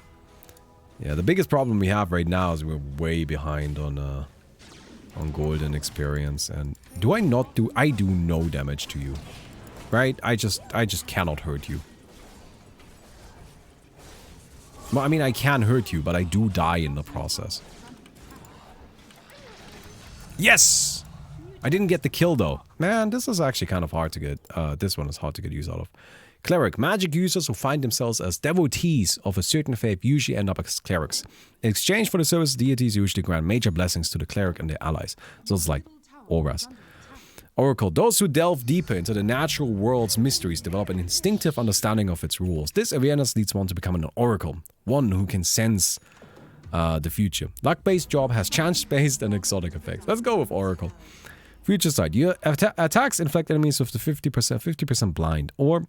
Yeah, the biggest problem we have right now is we're way behind on golden experience, and I do no damage to you. Right? I just cannot hurt you. Well, I mean, I can hurt you, but I do die in the process. Yes! I didn't get the kill though. Man, this is actually kind of hard to get, this one is hard to get use out of. Cleric. Magic users who find themselves as devotees of a certain faith usually end up as clerics. In exchange for the service, deities usually grant major blessings to the cleric and their allies. So it's like auras. Oracle. Those who delve deeper into the natural world's mysteries develop an instinctive understanding of its rules. This awareness leads one to become an oracle. One who can sense the future. Luck-based job has chance-based and exotic effects. Let's go with Oracle. Future sight. Your attacks inflict enemies with the 50% blind. Or...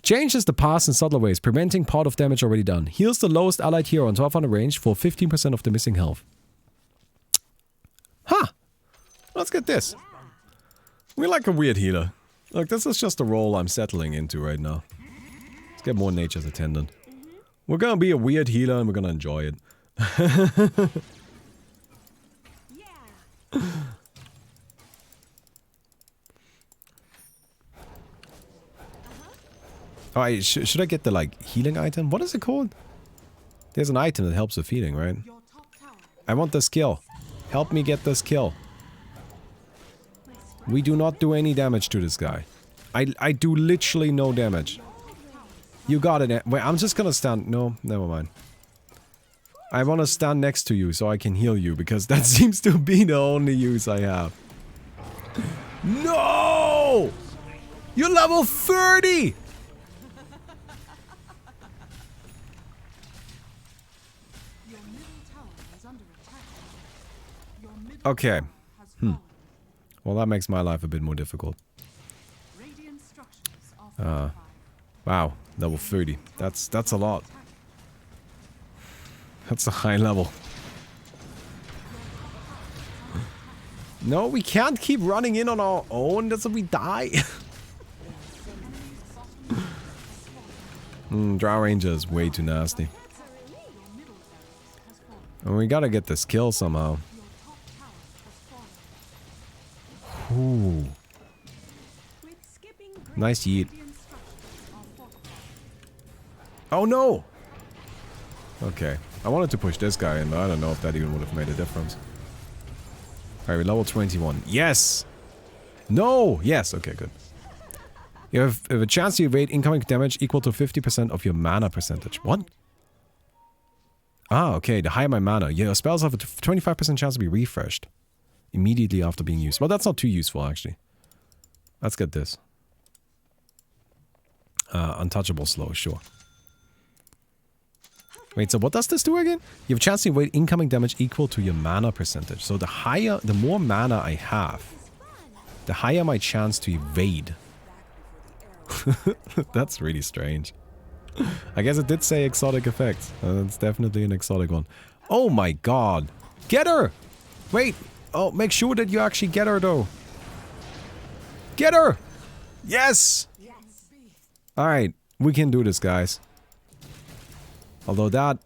changes the past in subtle ways, preventing part of damage already done. Heals the lowest allied hero on 1200 range for 15% of the missing health. Huh! Let's get this. We're like a weird healer. Look, this is just a role I'm settling into right now. Let's get more nature's attendant. We're gonna be a weird healer and we're gonna enjoy it. Yeah. Alright, should I get the, like, healing item? What is it called? There's an item that helps with healing, right? Your top tower. I want this kill. Help me get this kill. We do not do any damage to this guy. I do literally no damage. You got it. Wait, I'm just gonna stand. No, never mind. I want to stand next to you so I can heal you, because that seems to be the only use I have. No! You're level 30! Your middle tower is under attack. Your middle Okay. tower has fallen. Well, that makes my life a bit more difficult. Radiant structures are fortified. Wow, level 30. That's a lot. That's a high level. No, we can't keep running in on our own. That's how we die. Drow Ranger is way too nasty. And we gotta get this kill somehow. Ooh. With skipping Nice yeet. Radiant structures are fortified. Oh no! Okay. I wanted to push this guy in, but I don't know if that even would have made a difference. Alright, we're level 21. Yes! No! Yes, okay, good. You have a chance to evade incoming damage equal to 50% of your mana percentage. What? Ah, okay. The higher my mana. Your spells have a 25% chance to be refreshed immediately after being used. Well, that's not too useful, actually. Let's get this. Untouchable slow, sure. Wait, so what does this do again? You have a chance to evade incoming damage equal to your mana percentage. So the more mana I have, the higher my chance to evade. That's really strange. I guess it did say exotic effects. It's definitely an exotic one. Oh my god. Get her! Wait. Oh, make sure that you actually get her though. Get her! Yes! Alright, we can do this, guys. Although that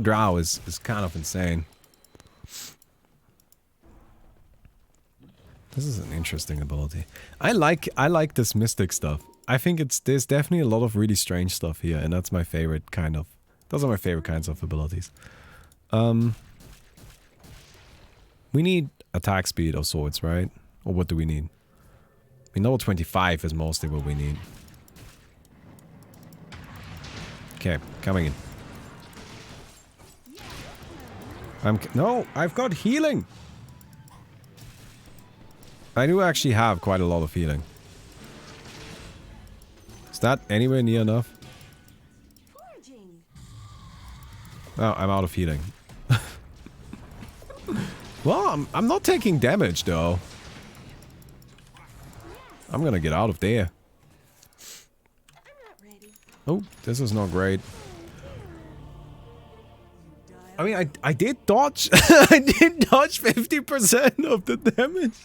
drow is kind of insane. This is an interesting ability. I like this mystic stuff. I think there's definitely a lot of really strange stuff here, and that's my favorite kind of. Those are my favorite kinds of abilities. We need attack speed of sorts, right? Or what do we need? I mean, level 25 is mostly what we need. Okay, coming in. No, I've got healing. I do actually have quite a lot of healing. Is that anywhere near enough? foraging. Oh, I'm out of healing. Well, I'm not taking damage though. I'm gonna get out of there. I'm not ready. Oh, this is not great. I mean, I did dodge. I did dodge 50% of the damage.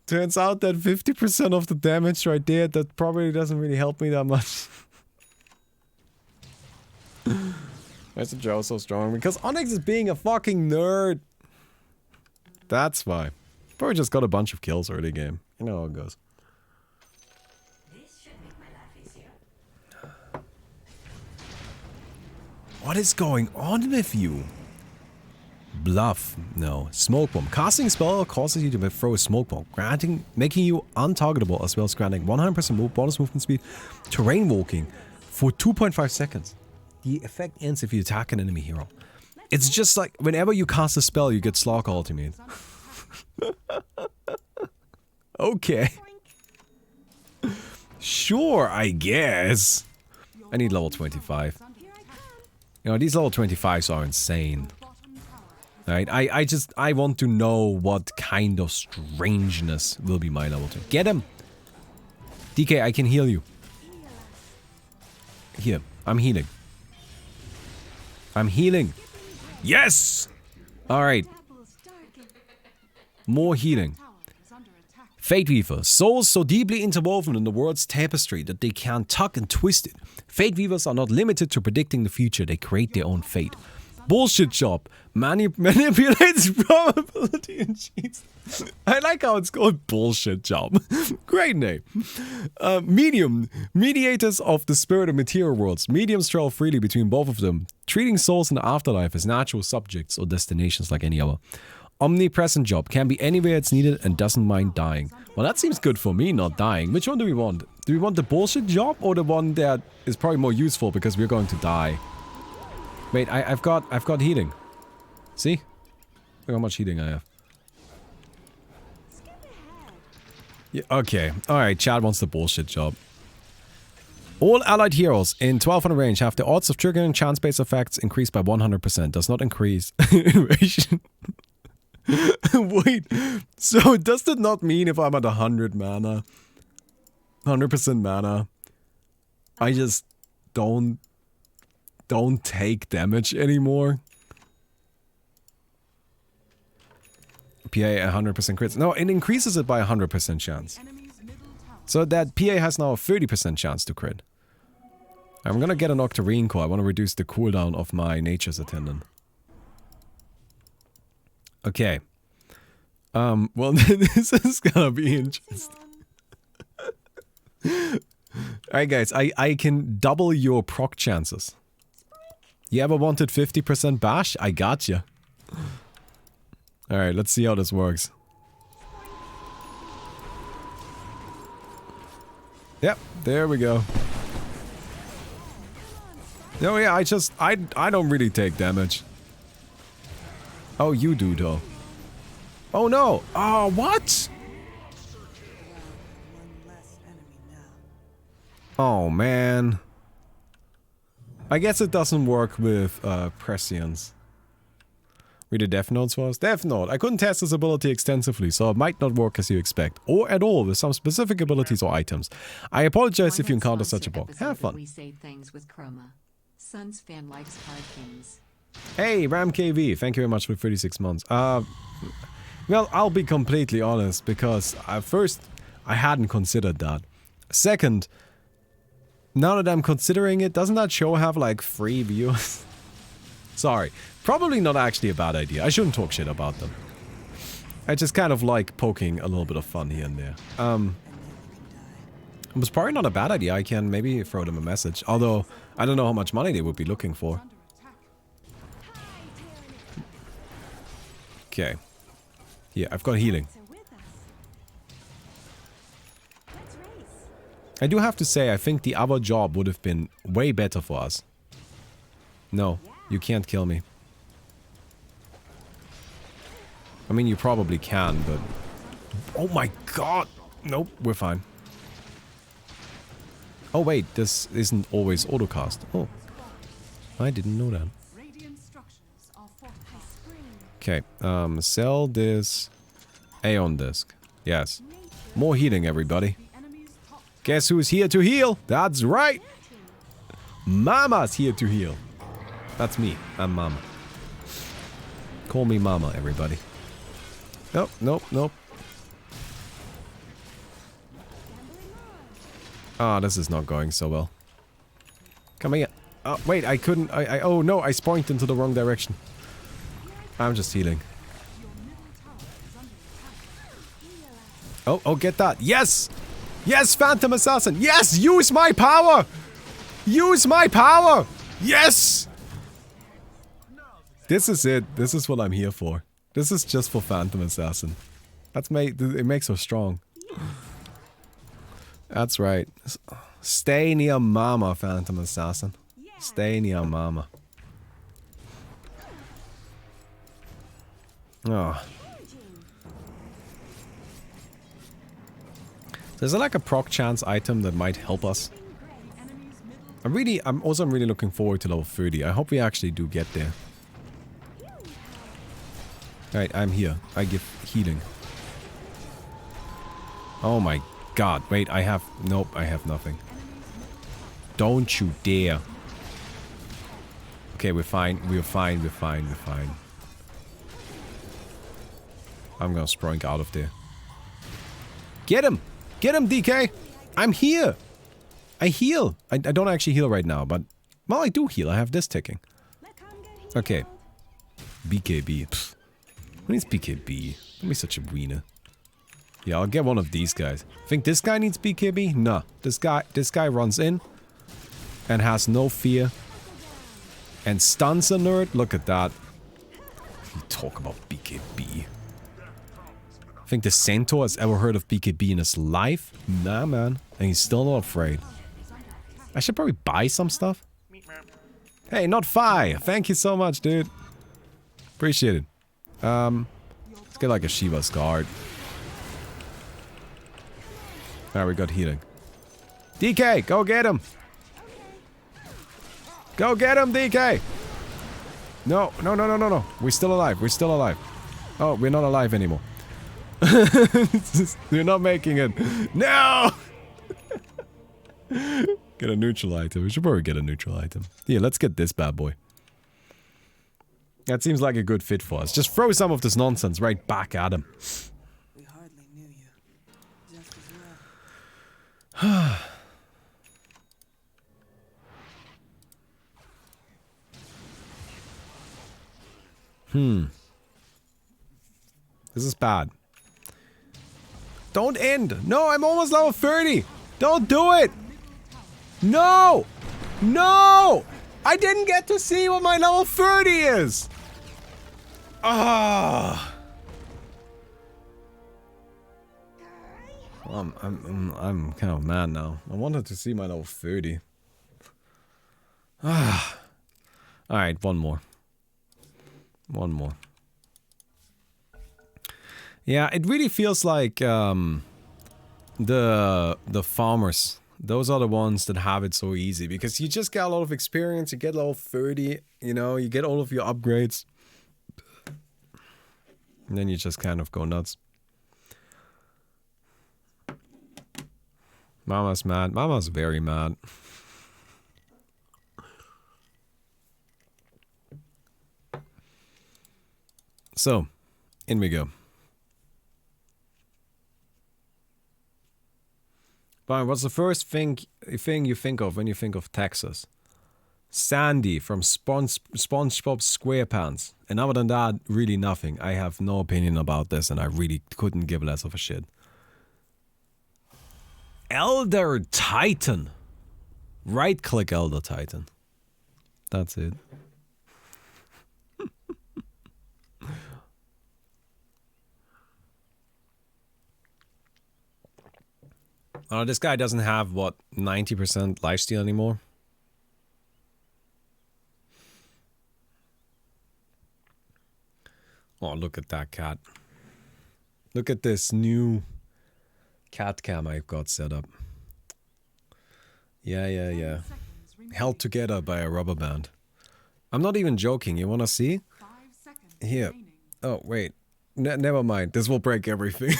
Turns out that 50% of the damage right there, that probably doesn't really help me that much. Why is the Joe so strong? Because Onyx is being a fucking nerd. That's why. Probably just got a bunch of kills early game. You know how it goes. This should make my life easier. What is going on with you? Bluff. No. Smoke bomb. Casting a spell causes you to throw a smoke bomb, making you untargetable, as well as granting 100% bonus movement speed, terrain walking for 2.5 seconds. The effect ends if you attack an enemy hero. It's just like whenever you cast a spell, you get Slog Ultimate. Okay. Sure, I guess. I need level 25. You know, these level 25s are insane. Right? I want to know what kind of strangeness will be my level 2. Get him! DK, I can heal you. Here, I'm healing. I'm healing. Yes! Alright. Apples darken. More healing. Tower is under attack. Fate Weaver. Souls so deeply interwoven in the world's tapestry that they can tug and twist it. Fate Weavers are not limited to predicting the future. They create their own fate. Bullshit job. Manipulates probability and cheats. I like how it's called bullshit job. Great name. Medium. Mediators of the spirit and material worlds. Mediums travel freely between both of them, treating souls in the afterlife as natural subjects or destinations like any other. Omnipresent job. Can be anywhere it's needed and doesn't mind dying. Well, that seems good for me, not dying. Which one do we want? Do we want the bullshit job or the one that is probably more useful because we're going to die? Wait, I've got healing. See? Look how much healing I have. Yeah, okay. Alright, Chad wants the bullshit job. All allied heroes in 1200 range have the odds of triggering chance-based effects increased by 100%. Does not increase innovation. Wait, so does that not mean if I'm at 100 mana, 100% mana, I just don't take damage anymore? PA 100% crits. No, it increases it by 100% chance. So that PA has now a 30% chance to crit. I'm gonna get an Octarine core. I want to reduce the cooldown of my Nature's Attendant. Okay. Well, this is gonna be interesting. Alright guys, I can double your proc chances. You ever wanted 50% bash? I gotcha. Alright, let's see how this works. Yep, there we go. No, yeah, I don't really take damage. Oh, you do though. Oh no! Oh, what? Oh man. I guess it doesn't work with prescience. Read the Death Notes first. Death Note. I couldn't test this ability extensively, so it might not work as you expect. Or at all with some specific abilities or items. I apologize if you encounter such a bug. Have fun. We say things with Chroma. Sun's fan likes card kings. Hey, RamKV. Thank you very much for 36 months. Well, I'll be completely honest, because first, I hadn't considered that. Second, now that I'm considering it, doesn't that show have like 3 viewers? Sorry. Probably not actually a bad idea. I shouldn't talk shit about them. I just kind of like poking a little bit of fun here and there. It was probably not a bad idea. I can maybe throw them a message. Although, I don't know how much money they would be looking for. Okay. Here, I've got healing. I do have to say, I think the other job would have been way better for us. No, you can't kill me. I mean, you probably can, but... Oh my god! Nope, we're fine. Oh wait, this isn't always autocast. Oh. I didn't know that. Okay, sell this Aeon Disc. Yes. More healing, everybody. Guess who's here to heal? That's right! Mama's here to heal. That's me. I'm Mama. Call me Mama, everybody. Nope, nope, nope. Ah, this is not going so well. Come here. Oh, wait, I couldn't... oh no, I spoinked into the wrong direction. I'm just healing. Oh, get that. Yes! Yes, Phantom Assassin! Yes! Use my power! Use my power! Yes! This is it. This is what I'm here for. This is just for Phantom Assassin. It makes her strong. That's right. Stay near Mama, Phantom Assassin. Stay near Mama. Oh. There's like a proc chance item that might help us. I'm really looking forward to level 30. I hope we actually do get there. Alright, I'm here. I give healing. Oh my god. Wait, I have... Nope, I have nothing. Don't you dare. Okay, we're fine. We're fine. We're fine. We're fine. I'm gonna sprink out of there. Get him! Get him, DK! I'm here! I heal! I don't actually heal right now, but... Well, I do heal. I have this ticking. Okay. BKB. Pfft. Who needs BKB? Don't be such a wiener. Yeah, I'll get one of these guys. Think this guy needs BKB? Nah. This guy runs in and has no fear and stuns a nerd. Look at that. You talk about BKB. Think the Centaur has ever heard of BKB in his life? Nah, man. And he's still not afraid. I should probably buy some stuff. Hey, not Fi! Thank you so much, dude. Appreciate it. Let's get like a Shiva's guard. Alright, we got healing. DK, go get him! Go get him, DK! No, no, no, no, no, no. We're still alive. We're still alive. Oh, we're not alive anymore. We're not making it. No! Get a neutral item. We should probably get a neutral item. Yeah, let's get this bad boy. That seems like a good fit for us. Just throw some of this nonsense right back at him. We hardly knew you. Just as well. This is bad. Don't end! No, I'm almost level 30! Don't do it! No! No! I didn't get to see what my level 30 is! Ah! I'm kind of mad now. I wanted to see my level 30. Ah. Alright, one more. One more. Yeah, it really feels like the farmers. Those are the ones that have it so easy because you just get a lot of experience. You get level 30. You know, you get all of your upgrades, and then you just kind of go nuts. Mama's mad. Mama's very mad. So, in we go. Fine, what's the first thing you think of when you think of Texas? Sandy from SpongeBob SquarePants. And other than that, really nothing. I have no opinion about this and I really couldn't give less of a shit. Elder Titan. Right-click Elder Titan. That's it. Oh, this guy doesn't have, what, 90% lifesteal anymore? Oh, look at that cat. Look at this new cat cam I've got set up. Yeah. Held together by a rubber band. I'm not even joking. You wanna see? Here. Oh, wait. Never mind. This will break everything.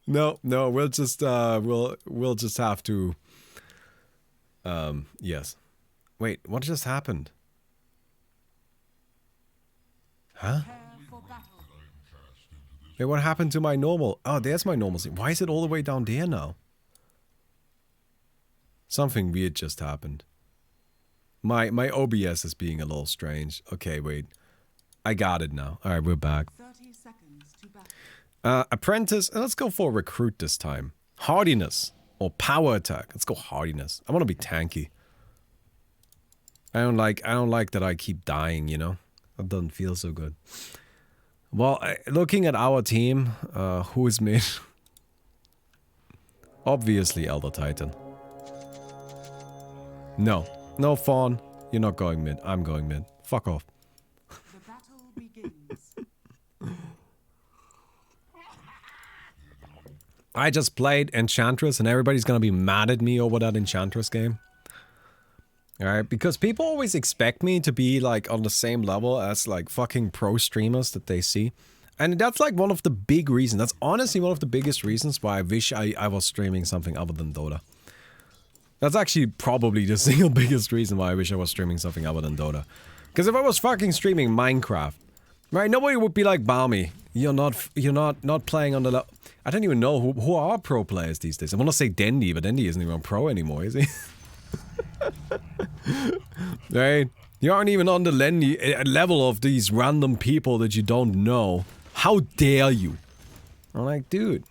No, we'll just we'll just have to yes. Wait, what just happened? Huh? Wait, what happened to my normal? Oh, there's my normal scene. Why is it all the way down there now? Something weird just happened. My OBS is being a little strange. Okay, wait. I got it now. Alright, we're back. 30 seconds to battle. Apprentice, let's go for recruit this time. Hardiness or power attack. Let's go hardiness. I want to be tanky. I don't like that I keep dying, you know? That doesn't feel so good. Well, looking at our team, who is mid? Obviously Elder Titan. No Fawn. You're not going mid. I'm going mid. Fuck off. The battle begins. I just played Enchantress and everybody's gonna be mad at me over that Enchantress game. Alright, because people always expect me to be like on the same level as like fucking pro streamers that they see. And that's like one of the big reasons. That's honestly one of the biggest reasons why I wish I was streaming something other than Dota. That's actually probably the single biggest reason why I wish I was streaming something other than Dota. Because if I was fucking streaming Minecraft, Right? Nobody would be like, Balmy, you're not playing on the level. I don't even know who are pro players these days. I want to say Dendi, but Dendi isn't even pro anymore, is he? Right? You aren't even on the level of these random people that you don't know. How dare you? I'm like, dude.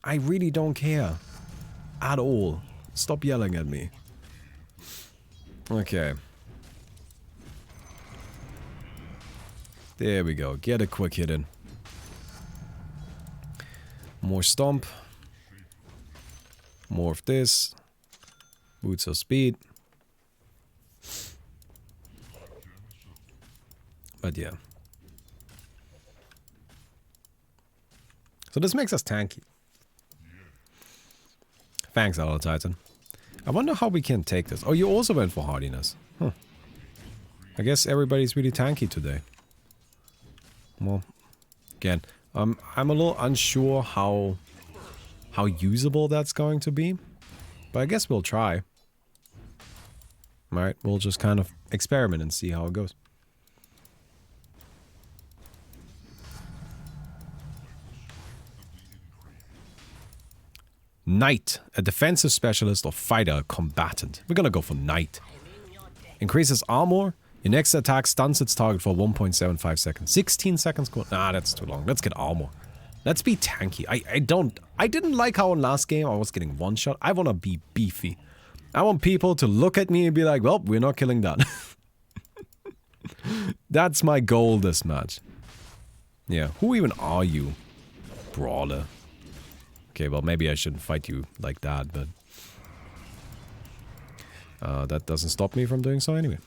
I really don't care. At all. Stop yelling at me. Okay. There we go. Get a quick hit in. More stomp. More of this. Boots of speed. But yeah. So this makes us tanky. Thanks, Auto Titan. I wonder how we can take this. Oh, you also went for hardiness. Huh. I guess everybody's really tanky today. Well, again, I'm a little unsure how usable that's going to be. But I guess we'll try. Alright, we'll just kind of experiment and see how it goes. Knight, a defensive specialist or fighter combatant. We're gonna go for Knight. Increases armor. Your next attack stuns its target for 1.75 seconds. 16 seconds. Nah, that's too long. Let's get armor. Let's be tanky. I didn't like how in last game I was getting one shot. I want to be beefy. I want people to look at me and be like, well, we're not killing that. That's my goal this match. Yeah, who even are you? Brawler. Okay, well, maybe I shouldn't fight you like that, but... that doesn't stop me from doing so anyway.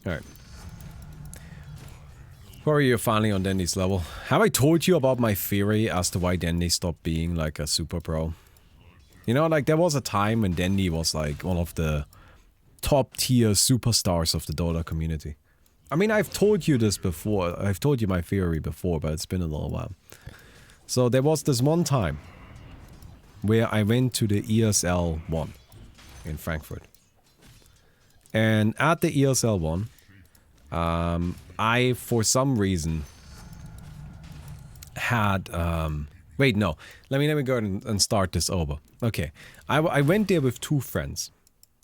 Alright. Where are you finally on Dendi's level? Have I told you about my theory as to why Dendi stopped being like a super pro? You know, like there was a time when Dendi was like one of the top tier superstars of the Dota community. I mean, I've told you this before. I've told you my theory before, but it's been a little while. So there was this one time where I went to the ESL 1 in Frankfurt. And at the ESL 1, I, for some reason, had... wait, no. Let me go and start this over. Okay. I went there with two friends.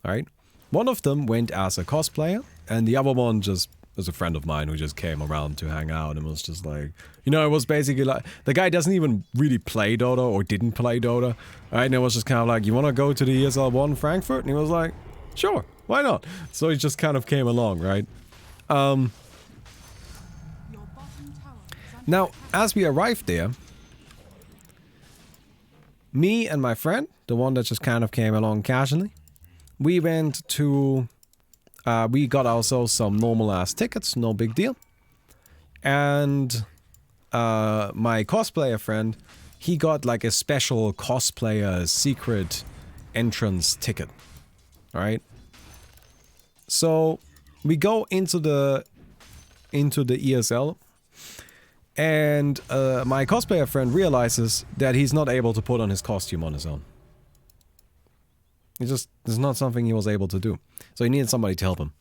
Alright? One of them went as a cosplayer, and the other one just was a friend of mine who just came around to hang out and was just like... You know, it was basically like... The guy doesn't even really play Dota or didn't play Dota. Alright, and it was just kind of like, you want to go to the ESL 1 Frankfurt? And he was like, sure, why not? So he just kind of came along, right? Now, as we arrived there, me and my friend, the one that just kind of came along casually, we went to... we got ourselves some normal-ass tickets, no big deal. And my cosplayer friend, he got like a special cosplayer secret entrance ticket. Alright? So, we go into the ESL, and my cosplayer friend realizes that he's not able to put on his costume on his own. It's not something he was able to do. So he needed somebody to help him.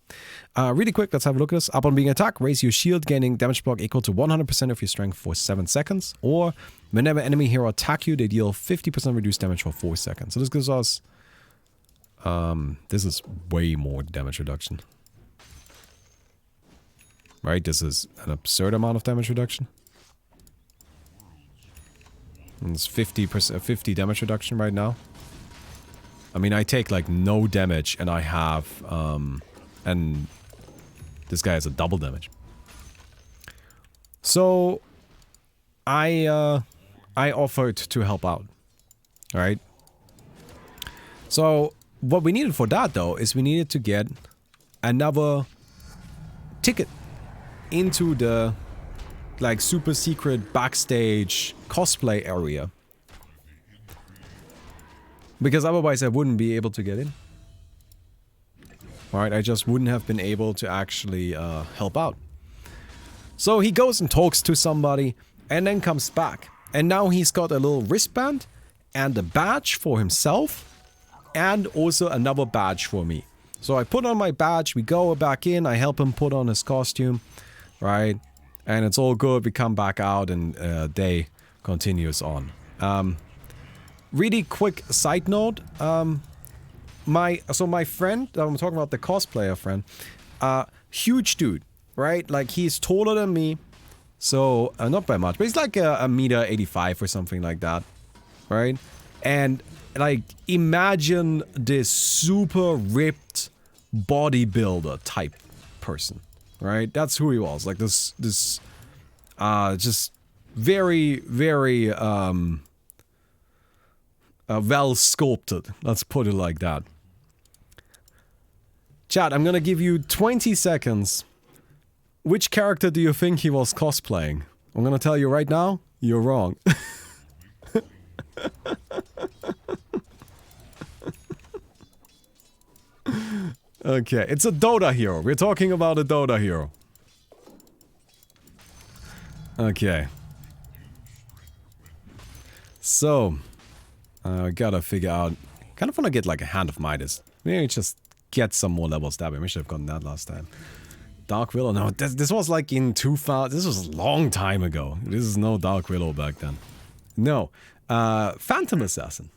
Really quick, let's have a look at this. Upon being attacked, raise your shield, gaining damage block equal to 100% of your strength for 7 seconds. Or, whenever enemy hero attack you, they deal 50% reduced damage for 4 seconds. So this gives us... this is way more damage reduction. Right, this is an absurd amount of damage reduction. And it's 50 damage reduction right now. I mean, I take like no damage and I have, and this guy has a double damage. So, I offered to help out. Alright? So, what we needed for that though, is we needed to get another ticket into the like super secret backstage cosplay area. Because otherwise I wouldn't be able to get in. Alright, I just wouldn't have been able to actually help out. So he goes and talks to somebody and then comes back. And now he's got a little wristband and a badge for himself and also another badge for me. So I put on my badge, we go back in, I help him put on his costume, right? And it's all good, we come back out and day continues on. Really quick side note, my friend, I'm talking about the cosplayer friend, huge dude, right? Like he's taller than me, so not by much, but he's like a meter 85 or something like that, right? And like imagine this super ripped bodybuilder type person, right? That's who he was, like this just very well sculpted, let's put it like that. Chat, I'm gonna give you 20 seconds. Which character do you think he was cosplaying? I'm gonna tell you right now, you're wrong. Okay, it's a Dota hero. We're talking about a Dota hero. Okay. So, I gotta figure out... kind of wanna get like a Hand of Midas. Maybe just get some more level stabbing. I should have gotten that last time. Dark Willow? No, this was like in 2000... this was a long time ago. This is no Dark Willow back then. No. Phantom Assassin.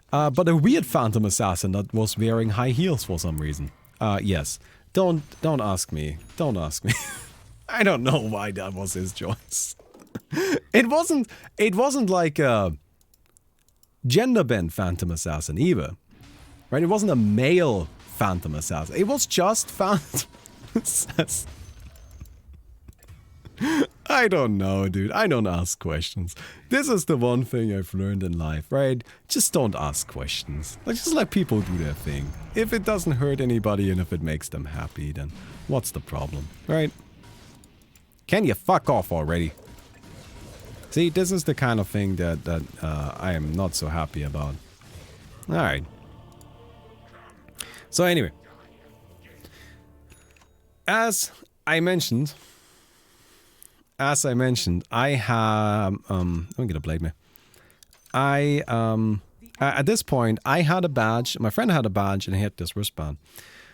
But a weird Phantom Assassin that was wearing high heels for some reason. Yes. Don't ask me. Don't ask me. I don't know why that was his choice. It wasn't like a gender bent Phantom Assassin either. Right? It wasn't a male Phantom Assassin. It was just Phantom Assassin. I don't know, dude. I don't ask questions. This is the one thing I've learned in life, right? Just don't ask questions. Like, just let people do their thing. If it doesn't hurt anybody and if it makes them happy, then what's the problem, right? Can you fuck off already? See, this is the kind of thing that I am not so happy about. Alright. So anyway. As I mentioned, I have, I'm gonna blame me. At this point, I had a badge, my friend had a badge, and he had this wristband.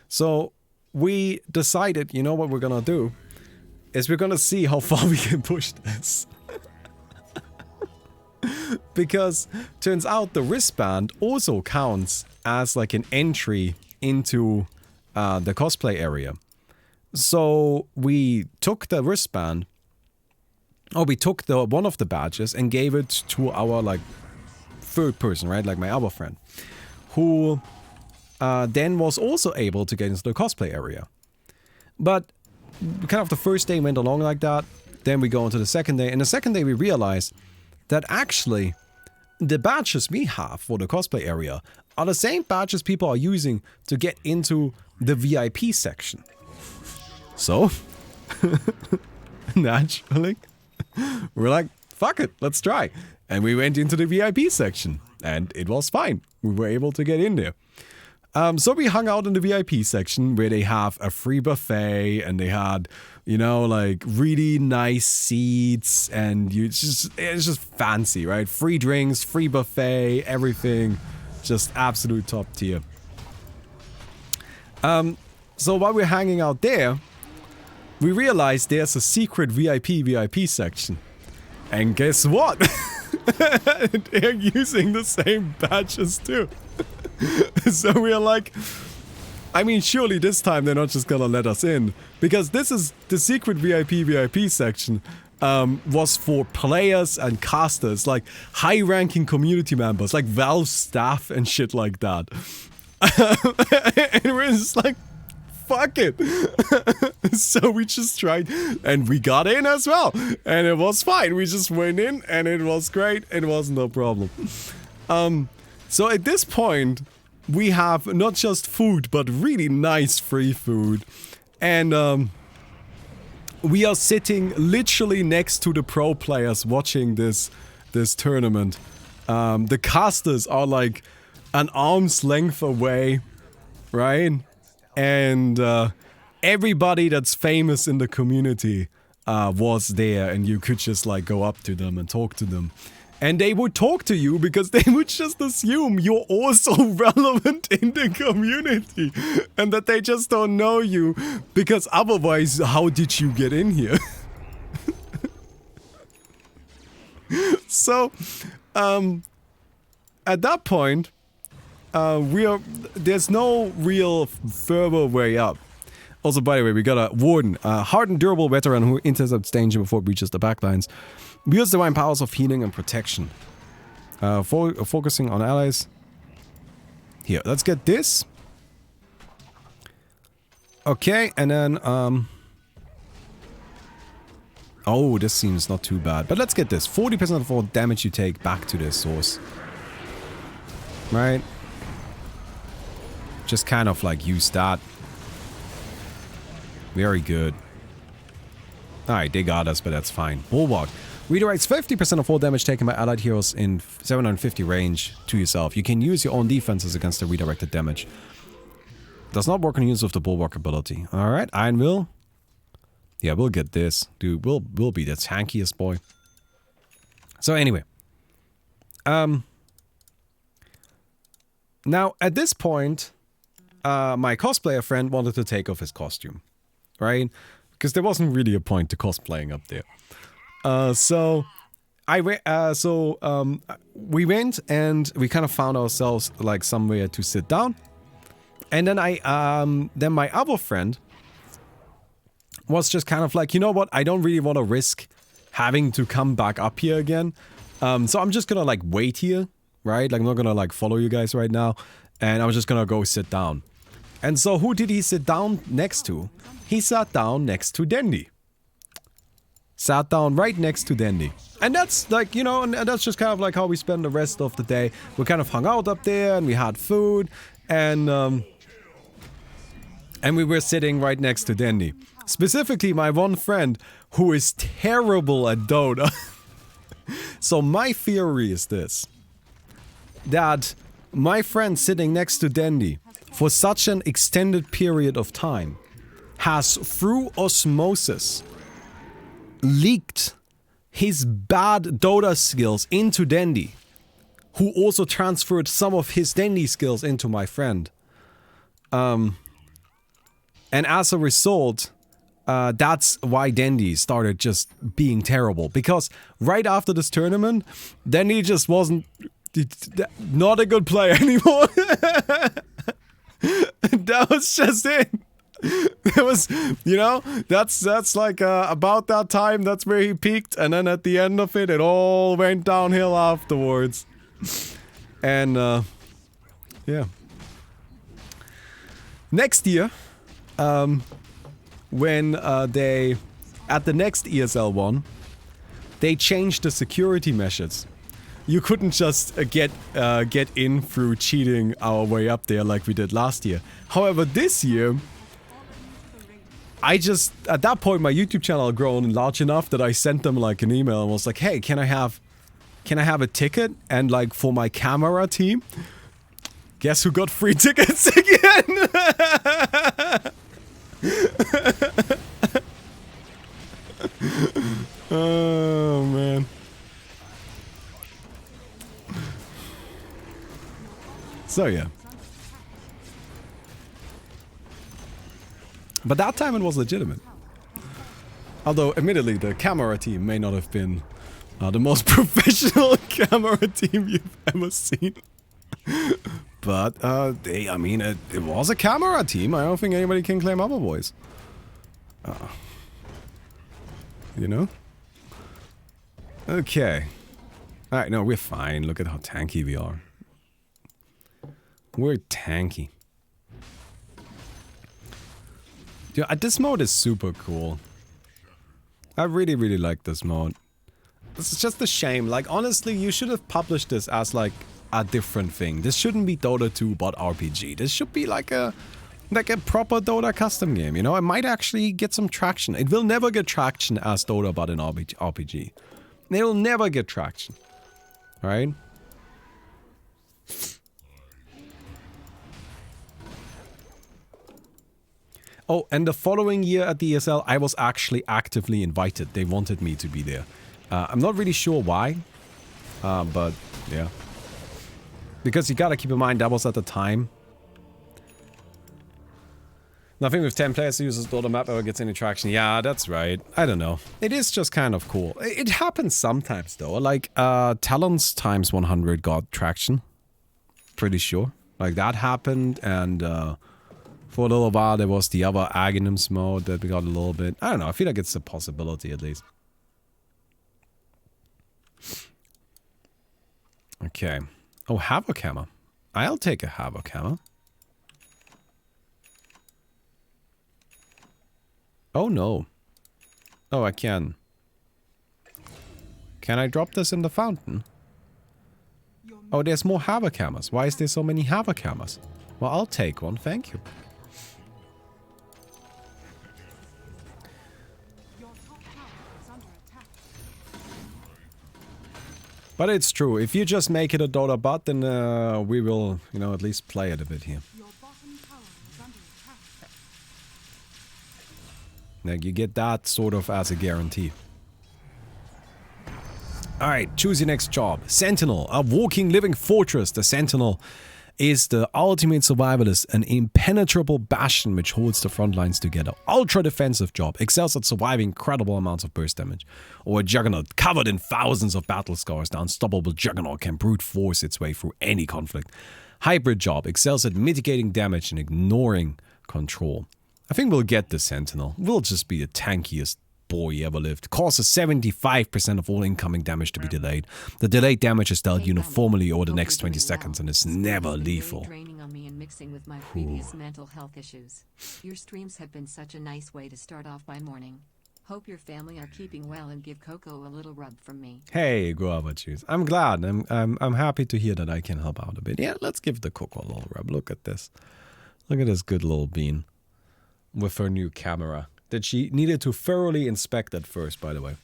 So, we decided, you know what we're gonna do? Is we're gonna see how far we can push this. Because, turns out the wristband also counts as like an entry into the cosplay area. So, we took the wristband, we took one of the badges and gave it to our, like, third person, right? Like my other friend. Who then was also able to get into the cosplay area. But kind of the first day went along like that. Then we go into the second day. And the second day we realized that actually the badges we have for the cosplay area are the same badges people are using to get into the VIP section. So, naturally, we're like, fuck it, let's try. And we went into the VIP section, and it was fine. We were able to get in there. So we hung out in the VIP section where they have a free buffet, and they had, you know, like really nice seats, and it's just fancy, right? Free drinks, free buffet, everything, just absolute top tier. So while we're hanging out there, we realized there's a secret VIP section. And guess what? They're using the same badges too. So we are like, I mean, surely this time they're not just gonna let us in. Because this is the secret VIP section was for players and casters, like high-ranking community members, like Valve staff and shit like that. And we're just like, fuck it. So we just tried and we got in as well. And it was fine. We just went in and it was great. It was no problem. So at this point, we have not just food, but really nice free food. And we are sitting literally next to the pro players watching this tournament. The casters are like an arm's length away, right? And everybody that's famous in the community was there, and you could just like go up to them and talk to them. And they would talk to you because they would just assume you're also relevant in the community. And that they just don't know you. Because otherwise, how did you get in here? So, at that point, there's no real further way up. Also, by the way, we got a Warden, a hardened, durable veteran who intercepts danger before it breaches the backlines. Wields divine powers of healing and protection. Focusing on allies. Here, let's get this. Okay, and then, oh, this seems not too bad. But let's get this. 40% of all damage you take back to the source. Right? Just kind of like use that. Very good. Alright, they got us, but that's fine. Bulwark. Redirects 50% of all damage taken by allied heroes in 750 range to yourself. You can use your own defenses against the redirected damage. Does not work on use of the Bulwark ability. Alright, Iron Will. Yeah, we'll get this. Dude, we'll be the tankiest boy. So anyway. Now, at this point, my cosplayer friend wanted to take off his costume. Right? Because there wasn't really a point to cosplaying up there. So we went and we kind of found ourselves like somewhere to sit down. And then then my other friend was just kind of like, you know what? I don't really want to risk having to come back up here again. So I'm just gonna like wait here, right? Like I'm not gonna like follow you guys right now. And I'm just gonna go sit down. And so who did he sit down next to? He sat down next to Dendi. Sat down right next to Dendi. And that's like, you know, and that's just kind of like how we spent the rest of the day. We kind of hung out up there and we had food. And we were sitting right next to Dendi. Specifically, my one friend who is terrible at Dota. So my theory is this. That my friend sitting next to Dendi for such an extended period of time has, through osmosis, leaked his bad Dota skills into Dendi, who also transferred some of his Dendi skills into my friend. And as a result, that's why Dendi started just being terrible. Because right after this tournament, Dendi just wasn't not a good player anymore. That was just it. It was, you know, that's like about that time, that's where he peaked, and then at the end of it, it all went downhill afterwards. And, yeah. Next year, when they, at the next ESL one, they changed the security measures. You couldn't just get in through cheating our way up there like we did last year. However, this year, at that point, my YouTube channel had grown large enough that I sent them like an email and was like, hey, can I have a ticket? And like for my camera team, guess who got free tickets again? Oh, man. So, yeah. But that time it was legitimate. Although, admittedly, the camera team may not have been the most professional camera team you've ever seen. But, I mean, it was a camera team. I don't think anybody can claim otherwise. You know? Okay. Alright, no, we're fine. Look at how tanky we are. We're tanky. Dude, this mode is super cool. I really, really like this mode. This is just a shame. Like, honestly, you should have published this as, like, a different thing. This shouldn't be Dota 2, but RPG. This should be like a proper Dota custom game, you know? It might actually get some traction. It will never get traction as Dota, but an RPG. It will never get traction. Right? Oh, and the following year at the ESL, I was actually actively invited. They wanted me to be there. I'm not really sure why. But, yeah. Because you gotta keep in mind, that was at the time. Nothing with 10 players who uses Dota map ever gets any traction. Yeah, that's right. I don't know. It is just kind of cool. It happens sometimes, though. Like, Talons times 100 got traction. Pretty sure. Like, that happened, and, for a little while, there was the other Aghanim's mode that we got a little bit. I don't know. I feel like it's a possibility, at least. Okay. Oh, Havoc Hammer. I'll take a Havoc Hammer. Oh, no. Oh, I can. Can I drop this in the fountain? Oh, there's more Havoc Hammers. Why is there so many Havoc Hammers? Well, I'll take one. Thank you. But it's true. If you just make it a Dota bot, then we will, you know, at least play it a bit here. Like, you get that sort of as a guarantee. Alright, choose your next job. Sentinel, a walking, living fortress. The Sentinel is the ultimate survivalist, an impenetrable bastion which holds the front lines together. Ultra defensive job, excels at surviving incredible amounts of burst damage. Or a Juggernaut covered in thousands of battle scars, the unstoppable Juggernaut can brute force its way through any conflict. Hybrid job, excels at mitigating damage and ignoring control. I think we'll get the Sentinel. We'll just be the tankiest boy ever lived. Causes 75% of all incoming damage to be delayed. The delayed damage is dealt uniformly over the next 20 seconds and is never lethal. Draining on me and mixing with my previous mental health issues. Your streams have been such a nice way to start off my morning. Hope your family are keeping well and give Coco a little rub from me. Hey, Guava Juice. I'm glad. I'm happy to hear that I can help out a bit. Yeah, let's give the Coco a little rub. Look at this. Look at this good little bean. With her new camera that she needed to thoroughly inspect at first, by the way.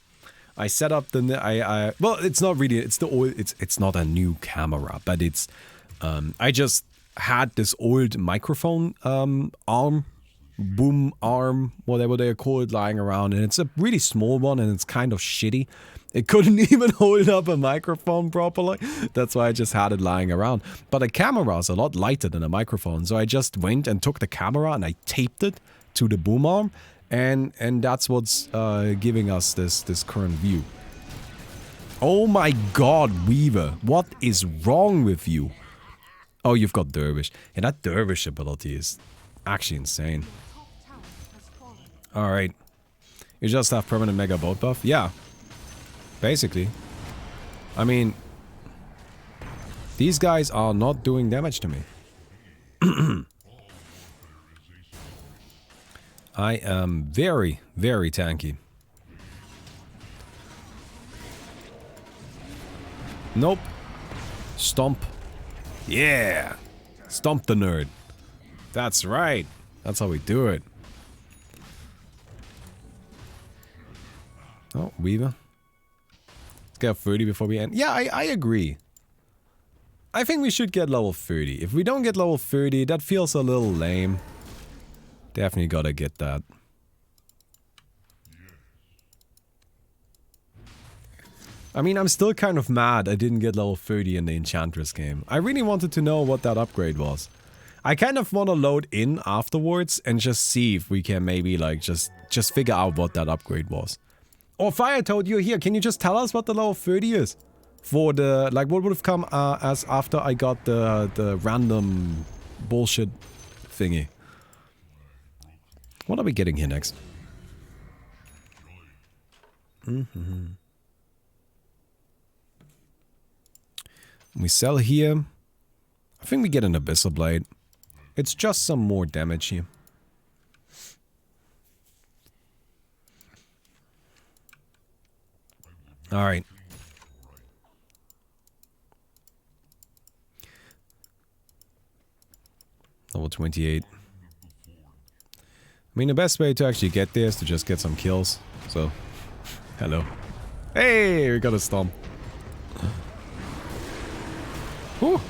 I set up the well, it's not really, it's the old, it's not a new camera, but it's I just had this old microphone arm, boom arm, whatever they call it, lying around, and it's a really small one and it's kind of shitty. It couldn't even hold up a microphone properly. That's why I just had it lying around. But a camera is a lot lighter than a microphone, so I just went and took the camera and I taped it to the boom arm, and that's what's giving us this current view. Oh my god, Weaver, what is wrong with you? Oh, you've got Dervish. And that Dervish ability is actually insane. Alright. You just have permanent mega boat buff? Yeah. Basically. I mean, these guys are not doing damage to me. I am very, very tanky. Nope. Stomp. Yeah. Stomp the nerd. That's right. That's how we do it. Oh, Weaver. Let's get 30 before we end. Yeah, I agree. I think we should get level 30. If we don't get level 30, that feels a little lame. Definitely gotta get that. I mean, I'm still kind of mad I didn't get level 30 in the Enchantress game. I really wanted to know what that upgrade was. I kind of want to load in afterwards and just see if we can maybe like just figure out what that upgrade was. Or Fire Toad, you're here. Can you just tell us what the level 30 is? For the, like, what would have come as after I got the random bullshit thingy. What are we getting here next? We sell here. I think we get an Abyssal Blade. It's just some more damage here. Alright. Level 28. I mean, the best way to actually get there is to just get some kills. So, hello. Hey, we got a stomp. Whew.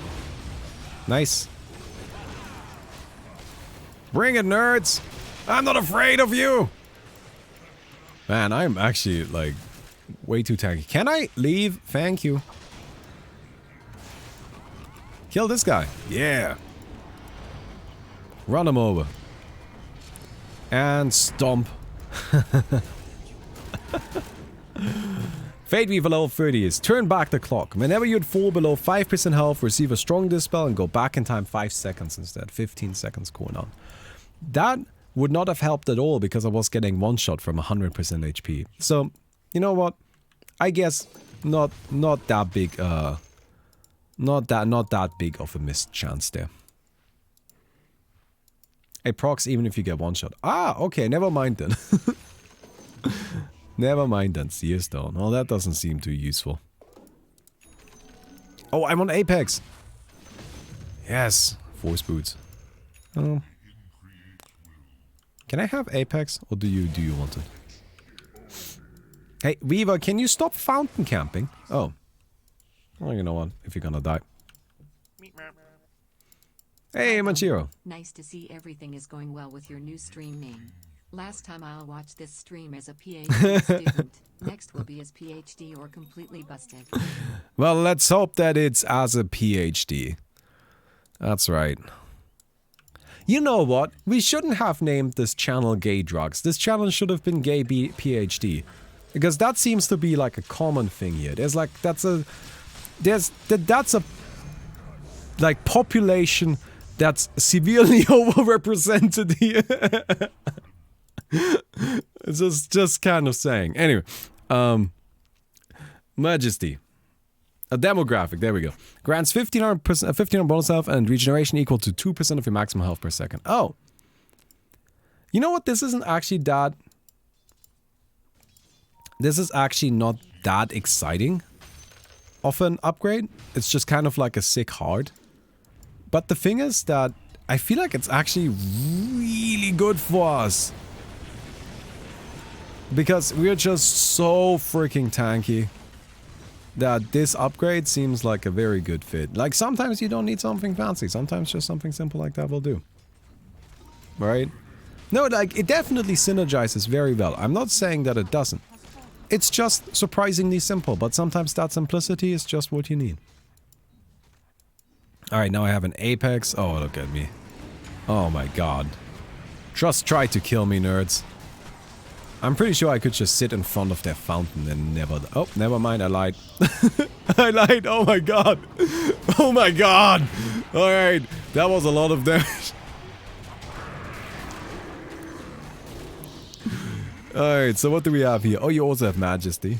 Nice. Bring it, nerds! I'm not afraid of you! Man, I'm actually, like, way too tanky. Can I leave? Thank you. Kill this guy. Yeah. Run him over. And stomp. Fate Weaver level 30 is turn back the clock. Whenever you'd fall below 5% health, receive a strong dispel and go back in time 5 seconds instead. 15 seconds cooldown. That would not have helped at all because I was getting one shot from 100% HP. So, you know what? I guess not that big not that big of a missed chance there. It procs even if you get one shot. Ah, okay, never mind then. Never mind then, Seer Stone. Well, that doesn't seem too useful. Oh, I'm on Apex! Yes, Force Boots. Oh. Can I have Apex, or do you want it? Hey, Weaver, can you stop fountain camping? Oh. Well, you know what, if you're gonna die. Hey, Manchiro. Nice to see everything is going well with your new stream name. Last time I'll watch this stream as a PhD student. Next will be as PhD or completely busted. Well, let's hope that it's as a PhD. That's right. You know what? We shouldn't have named this channel Gay Drugs. This channel should have been Gay PhD. Because that seems to be like a common thing here. There's like, that's a like population that's severely overrepresented here. It's just kind of saying. Anyway, Majesty. A demographic, there we go. Grants 1500 bonus health and regeneration equal to 2% of your maximum health per second. Oh. You know what? This isn't actually that... This is actually not that exciting of an upgrade. It's just kind of like a sick heart. But the thing is that I feel like it's actually really good for us. Because we're just so freaking tanky that this upgrade seems like a very good fit. Like sometimes you don't need something fancy. Sometimes just something simple like that will do. Right? No, like it definitely synergizes very well. I'm not saying that it doesn't. It's just surprisingly simple, but sometimes that simplicity is just what you need. Alright, now I have an Apex. Oh, look at me. Oh my god. Just try to kill me, nerds. I'm pretty sure I could just sit in front of their fountain and never... Oh, never mind, I lied. I lied, oh my god. Oh my god. Alright, that was a lot of damage. Alright, so what do we have here? Oh, you also have Majesty.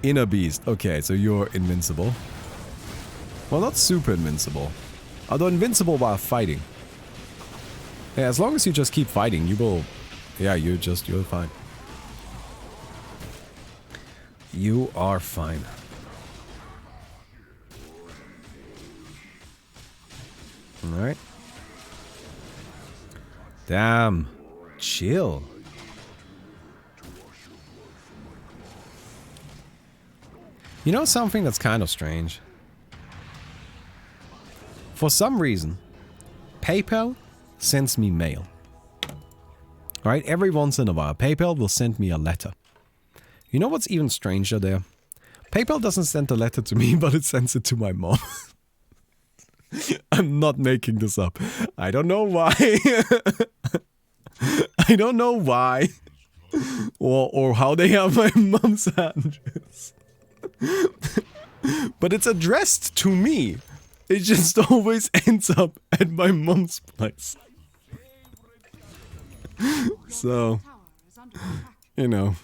Inner Beast. Okay, so you're invincible. Well, not super invincible. Although invincible while fighting. Yeah, as long as you just keep fighting, you will... Yeah, you're fine. You are fine. Alright. Damn. Chill. You know something that's kind of strange? For some reason, PayPal sends me mail. Alright, every once in a while, PayPal will send me a letter. You know what's even stranger there? PayPal doesn't send a letter to me, but it sends it to my mom. I'm not making this up. I don't know why. I don't know why. Or how they have my mom's address. But it's addressed to me. It just always ends up at my mom's place. So, you know.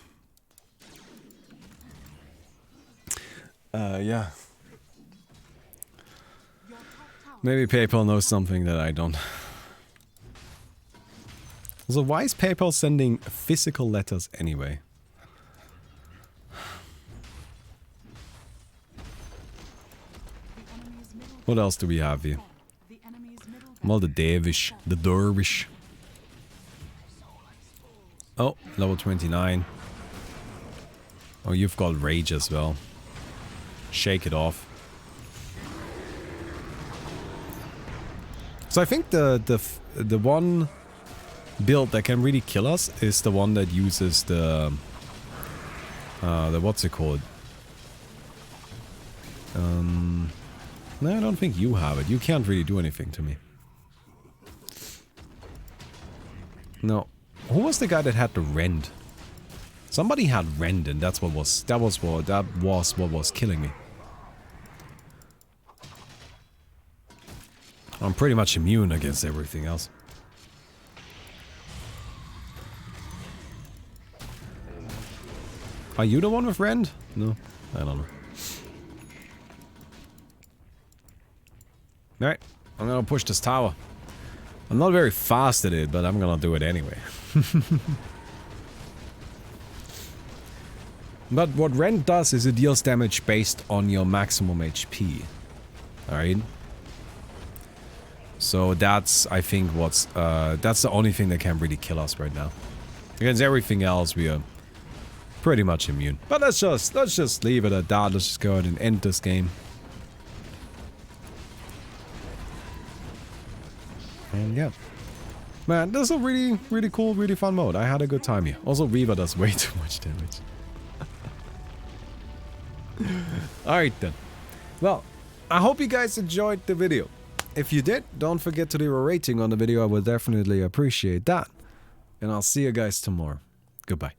Yeah. Maybe PayPal knows something that I don't. So why is PayPal sending physical letters anyway? What else do we have here? Well, the dervish. The dervish. Oh, level 29. Oh, you've got rage as well. Shake it off. So I think the one build that can really kill us is the one that uses the what's it called? No, I don't think you have it. You can't really do anything to me. No. Who was the guy that had the rend? Somebody had rend, and that was what was killing me. I'm pretty much immune against everything else. Are you the one with rend? No, I don't know. Alright, I'm gonna push this tower. I'm not very fast at it, but I'm gonna do it anyway. But what rend does is it deals damage based on your maximum HP. Alright? So that's, I think, that's the only thing that can really kill us right now. Against everything else, we are pretty much immune. But let's just leave it at that. Let's just go ahead and end this game. And yeah. Man, this is a really, really cool, really fun mode. I had a good time here. Also, Reaver does way too much damage. Alright then. Well, I hope you guys enjoyed the video. If you did, don't forget to leave a rating on the video. I would definitely appreciate that. And I'll see you guys tomorrow. Goodbye.